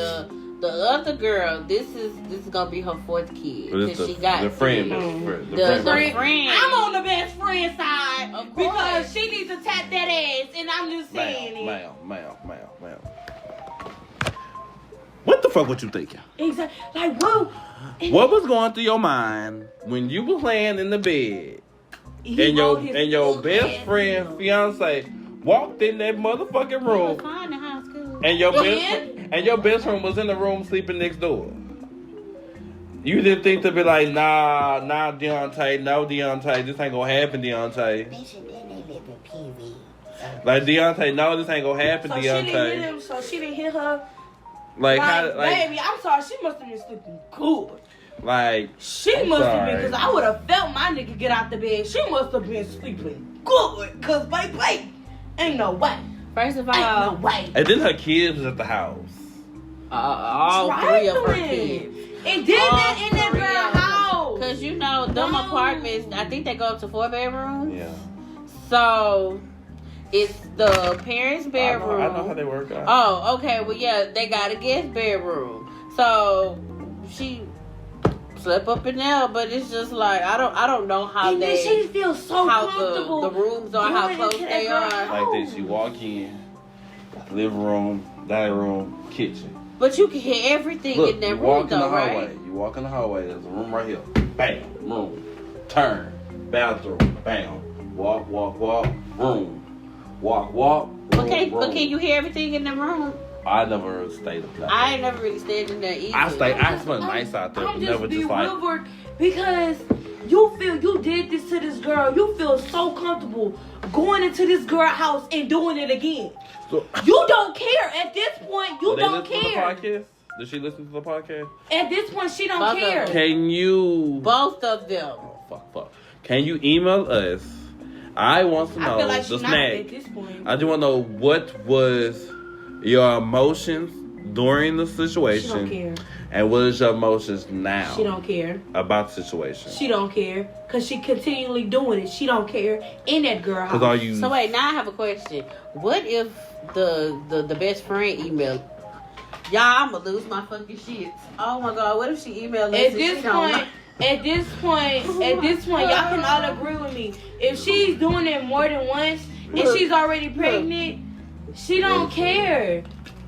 The other girl. This is gonna be her fourth kid because she got the friend. The friend. I'm on the best friend side because she needs to tap that ass, and I'm just saying Ma'am. What the fuck was you thinking? Exactly. Like, whoa. What was going through your mind when you was laying in the bed and your best friend fiance walked in that motherfucking room and your best friend was in the room sleeping next door? You didn't think to be like, nah, Deontay, no, Deontay, this ain't gonna happen, Deontay. Like, Deontay, no, this ain't gonna happen, Deontay. So she didn't hit her. Like baby, I'm sorry, she must have been sleeping good. Like, she must have been, because I would have felt my nigga get out the bed. She must have been sleeping good, because, baby, ain't no way. First of all, ain't no way. And then her kids was at the house. All three of her kids. And did that in that girl house. Because, you know, them apartments, I think they go up to 4 bedrooms. Yeah. So, it's the parents' bedroom. I know how they work out. Oh, okay. Well, yeah, they got a guest bedroom. So, she slept up in there, but it's just like, I don't know how and she feels so comfortable. The rooms are, how close they are. Like this, you walk in, living room, dining room, kitchen. But you can hear everything in that room, though, right? You walk in the hallway, there's a room right here. Bam, room. Turn, bathroom, bam. Walk, room. Walk, room, But can you hear everything in the room? I never stayed up there. I ain't never really stayed in there either. I spent nights out there, but never just like. Because you feel you did this to this girl. You feel so comfortable going into this girl house and doing it again. So, you don't care at this point. You don't care. Did she listen to the podcast? At this point, she don't care. Can you? Both of them. Oh, fuck. Can you email us? I want to know I feel like the she's snack. not at this point. I just want to know what was your emotions during the situation. She don't care. And what is your emotions now? She don't care about the situation. She don't care because she continually doing it. She don't care in that girl house. So wait, now I have a question. What if the best friend emailed? Y'all, I'm gonna lose my fucking shit. Oh my god, what if she emailed us? At this point, y'all can all agree with me. If she's doing it more than once and she's already pregnant, she don't care.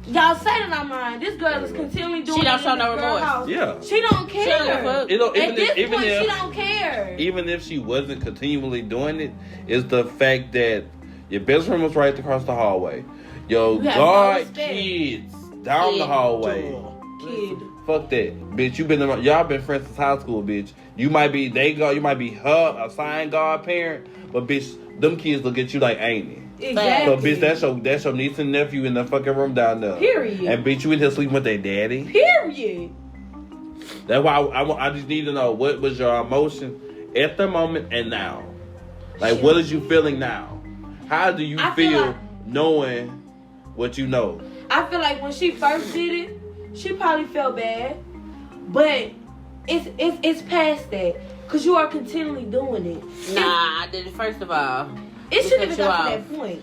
Y'all say that I'm lying. This girl is continually doing it. She don't show no remorse. Yeah. She don't care. At this point, she don't care. Even if she wasn't continually doing it, it's the fact that your best friend was right across the hallway. Your guard kids down the hallway. Kid. Fuck that, bitch. Y'all been friends since high school, bitch. You might be her assigned godparent, but bitch, them kids look at you like ain't it? Exactly. So bitch, that's your niece and nephew in the fucking room down there. Period. And bitch, you in here sleeping with their daddy. Period. That's why I just need to know what was your emotion at the moment and now. Like, what is you feeling now? How do you feel knowing what you know? I feel like when she first did it, she probably felt bad, but it's past that because you are continually doing it. Nah, I did it. First of all, it shouldn't even got to that point.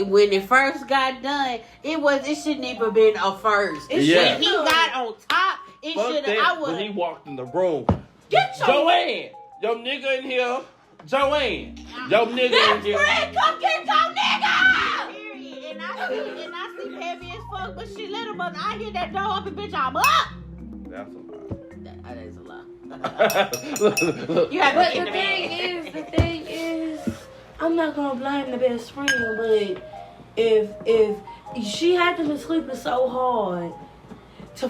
When it first got done, it shouldn't even been a first. When he got on top, it should have. When he walked in the room, get Joanne, your nigga in here. Joanne, your nigga in here. Friend, come get your nigga. Period. And I sleep heavy as fuck, but she let him up. I hear that door open, bitch. I'm up. That's a lot. That is a lie. You have But to the thing is, I'm not gonna blame the best friend, but if she had to be sleeping so hard to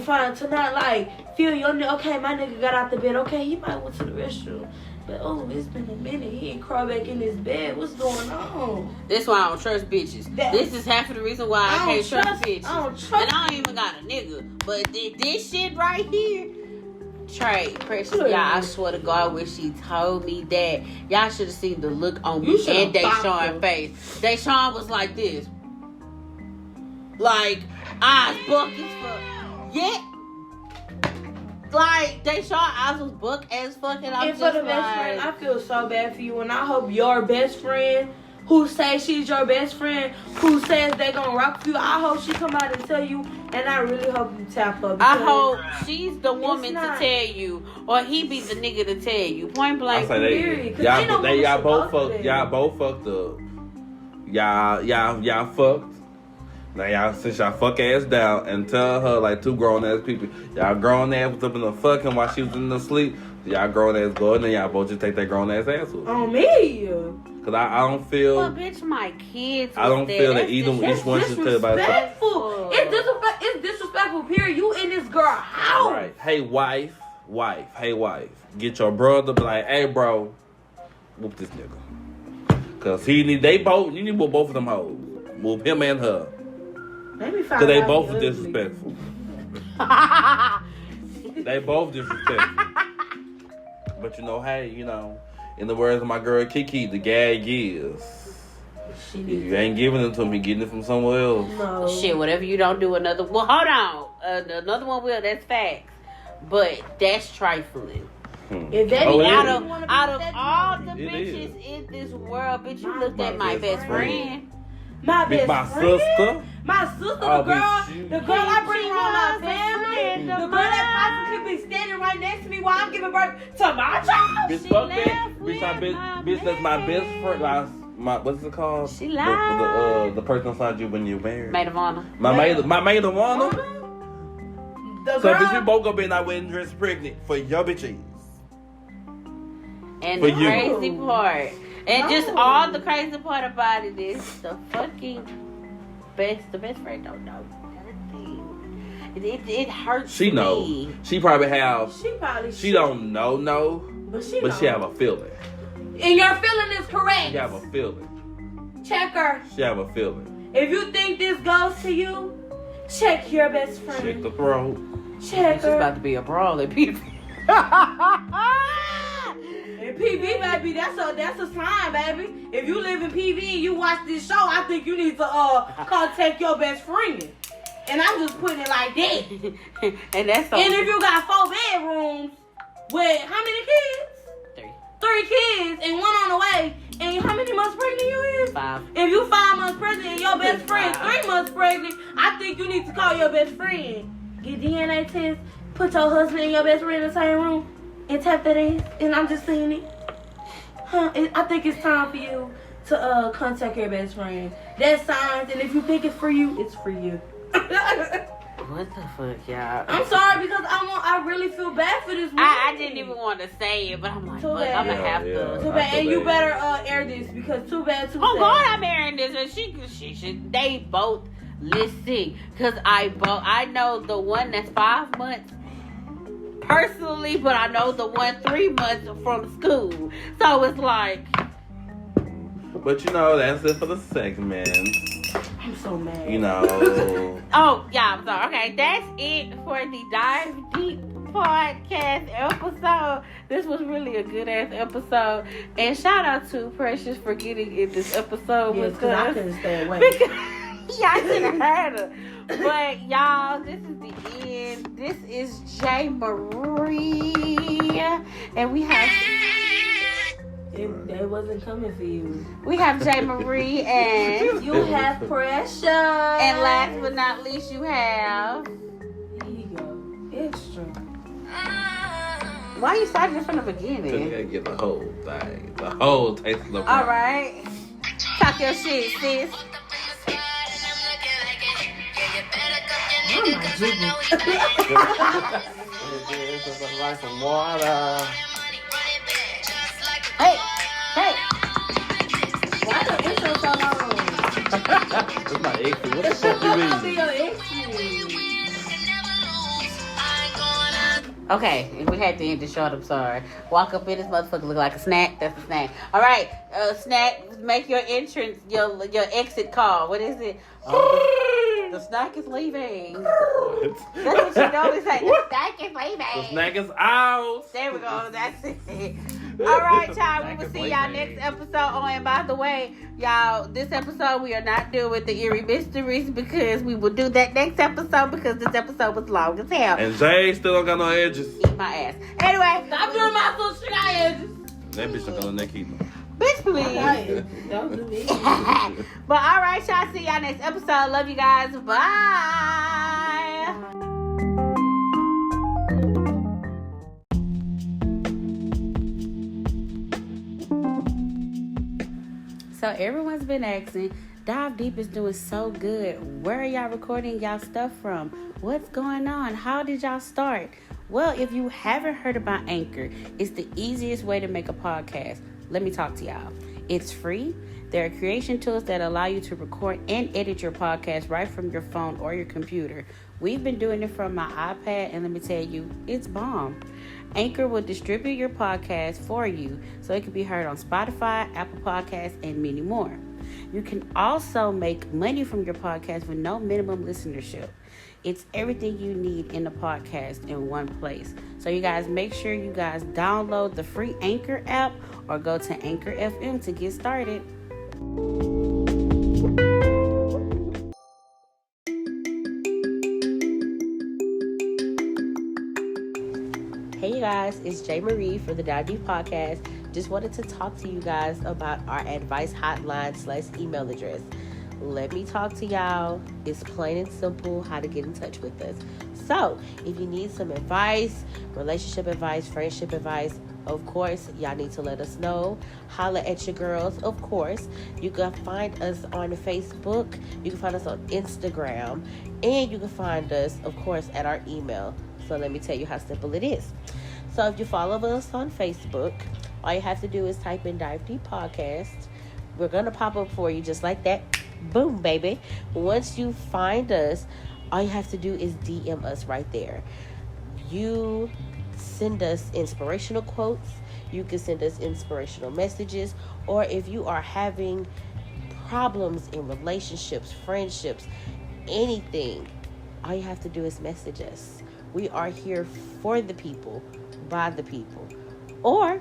not like feel your nigga, okay, my nigga got out the bed, okay, he might went to the restroom. But it's been a minute. He ain't crawl back in his bed. What's going on? That's why I don't trust bitches. This is half of the reason why I can't trust bitches. I don't trust and I don't even got a nigga. But this shit right here, Trey, Precious, y'all, I swear to God, when she told me that, y'all should have seen the look on me and Deshaun's face. Deshaun was like this. Like, eyes buck as fuck. Yeah. Like, Deshaun eyes was buck as fuck, and I'm and just for the best like, friend, I feel so bad for you, and I hope your best friend, who says she's your best friend, who says they gonna rock for you, I hope she come out and tell you, and I really hope you tap her. I hope she's the woman to tell you, or he be the nigga to tell you. Point blank. Period. Y'all both fucked up. Y'all fucked. Now y'all sit y'all fuck ass down and tell her like two grown ass people. Y'all grown ass was up in the fucking while she was in the sleep. Y'all grown ass go and then y'all both just take that grown ass with. On me. Cause I don't feel. Well, bitch, my kids. I don't feel that each one should tell about itself. It's disrespectful. Period. You in this girl house. Right. Hey wife. Hey wife. Get your brother. Be like, hey bro, whoop this nigga. Cause you need to whoop both of them hoes. Whoop him and her. Cause they both are disrespectful. They both disrespectful. But hey, in the words of my girl Kiki, the gag is, if you ain't giving it to me, getting it from somewhere else. No. Shit, whatever you don't do, another. Well, hold on, another one will. That's facts, but that's trifling. If that out of all the bitches in this world, bitch, you looked at my best friend. My best friend? Sister? My sister, the girl I bring around my family, the girl that possibly could be standing right next to me while I'm giving birth to my child. Bitch, fuck that. Bitch, that's my best friend. What's it called? She lied. The person inside you when you're married. Maid of honor. My maid of honor. So bitch, we both gonna be in our wedding dress pregnant for your bitches. And the crazy part. And just all the crazy part about it is the fucking the best friend don't know nothing. It hurts. She know. She probably have. She don't know, but she have a feeling. And your feeling is correct. She have a feeling. Check her. She have a feeling. If you think this goes to you, check your best friend. Check the throat. Check It's her. about to be a brawl at PB. And PV, baby, that's a sign, baby. If you live in PV and you watch this show, I think you need to contact your best friend. And I'm just putting it like that. And that's and if you got 4 bedrooms with how many kids? 3 kids and 1 on the way. And how many months pregnant you is? 5. If you 5 months pregnant and your best friend 3 months pregnant, I think you need to call your best friend. Get DNA test, put your husband and your best friend in the same room, and tap that in. And I'm just saying it. I think it's time for you to contact your best friend. That's signs, and if you think it's for you, it's for you. What the fuck, y'all? I'm sorry because I really feel bad for this woman. I didn't even want to say it, but I'm like, fuck, I'm gonna have to. Too bad, and you better air this because too bad, too sad. Oh God, I'm airing this, and she should. They both listen, cause I know the one that's 5 months personally, but I know the one 3 months from school. So it's like. But that's it for the segment. I'm so mad. Oh, yeah, I'm sorry. Okay, that's it for the Dive Deep podcast episode. This was really a good ass episode. And shout out to Precious for getting in this episode. Yeah, because I couldn't stay away. Y'all should have heard her. But y'all, this is the end. This is J. Marie. And we have... They wasn't coming for you. We have J. Marie and... You have Precious. And last but not least, you have... Here you go. Extra. Why are you starting from the beginning? Because you gotta get the whole thing. The whole taste of the All right. Talk your shit, sis. Like some water. Hey. Why the intro so long? That's my exit. What the fuck you I'll be mean? your exit. Okay, if we had to end the short, I'm sorry. Walk up in this motherfucker, look like a snack. That's a snack. All right, snack. Make your entrance, your exit call. What is it? The snack is leaving. What? That's what you normally say. The snack is leaving. The snack is out. There we go. That's it. All right, y'all. We will see y'all next episode. Oh, and by the way, y'all, this episode we are not doing the eerie mysteries because we will do that next episode because this episode was long as hell. And Jay still don't got no edges. Eat my ass. Anyway, Stop doing my little shit I edges. That bitch don't got no neck either. bitch, please. Don't do me. But all right, y'all. See y'all next episode. Love you guys. Bye. So everyone's been asking, Dive Deep is doing so good. Where are y'all recording y'all stuff from? What's going on? How did y'all start? Well, if you haven't heard about Anchor, it's the easiest way to make a podcast. Let me talk to y'all. It's free. There are creation tools that allow you to record and edit your podcast right from your phone or your computer. We've been doing it from my iPad, and let me tell you, it's bomb. Anchor will distribute your podcast for you so it can be heard on Spotify, Apple Podcasts, and many more. You can also make money from your podcast with no minimum listenership. It's everything you need in a podcast in one place. So you guys make sure you guys download the free Anchor app or go to Anchor FM to get started. Hey you guys, it's J. Marie for the Dive Deep Podcast. Just wanted to talk to you guys about our advice hotline / email address. Let me talk to y'all. It's plain and simple how to get in touch with us. So, if you need some advice, relationship advice, friendship advice, of course, y'all need to let us know. Holla at your girls, of course. You can find us on Facebook. You can find us on Instagram. And you can find us, of course, at our email. So let me tell you how simple it is. So if you follow us on Facebook, all you have to do is type in Dive Deep Podcast. We're going to pop up for you just like that. Boom, baby. Once you find us, all you have to do is DM us right there. You send us inspirational quotes. You can send us inspirational messages. Or if you are having problems in relationships, friendships, anything, all you have to do is message us. We are here for the people, by the people. Or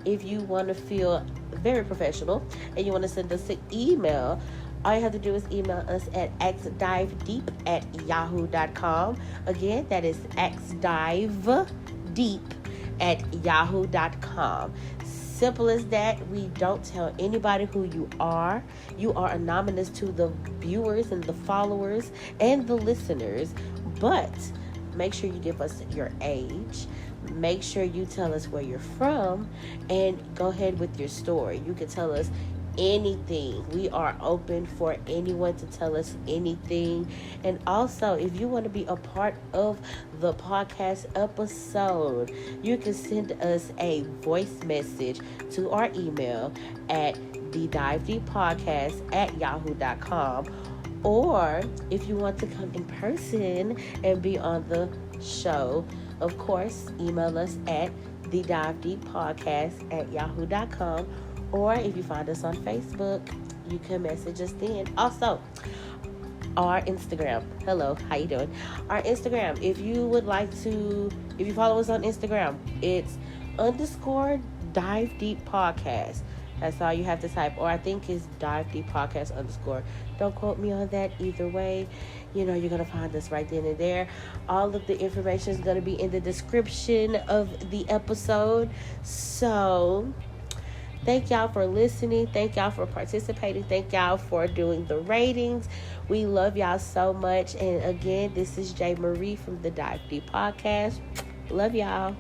if you want to feel very professional and you want to send us an email, all you have to do is email us at axdivedeep@yahoo.com. Again, that is axdivedeep@yahoo.com. Simple as that. We don't tell anybody who you are. You are anonymous to the viewers and the followers and the listeners. But make sure you give us your age. Make sure you tell us where you're from and go ahead with your story. You can tell us anything. We are open for anyone to tell us anything. And also, if you want to be a part of the podcast episode, you can send us a voice message to our email at thedivedeeppodcast@yahoo.com. Or if you want to come in person and be on the show, of course, email us at thedivedeeppodcast@yahoo.com. Or if you find us on Facebook, you can message us then. Also, our Instagram. Hello, how you doing? Our Instagram. If you follow us on Instagram, it's _Dive Deep Podcast. That's all you have to type. Or I think it's Dive Deep Podcast _. Don't quote me on that either way. You're going to find us right then and there. All of the information is going to be in the description of the episode. So, thank y'all for listening. Thank y'all for participating. Thank y'all for doing the ratings. We love y'all so much. And again, this is J. Marie from the Dive Deep Podcast. Love y'all.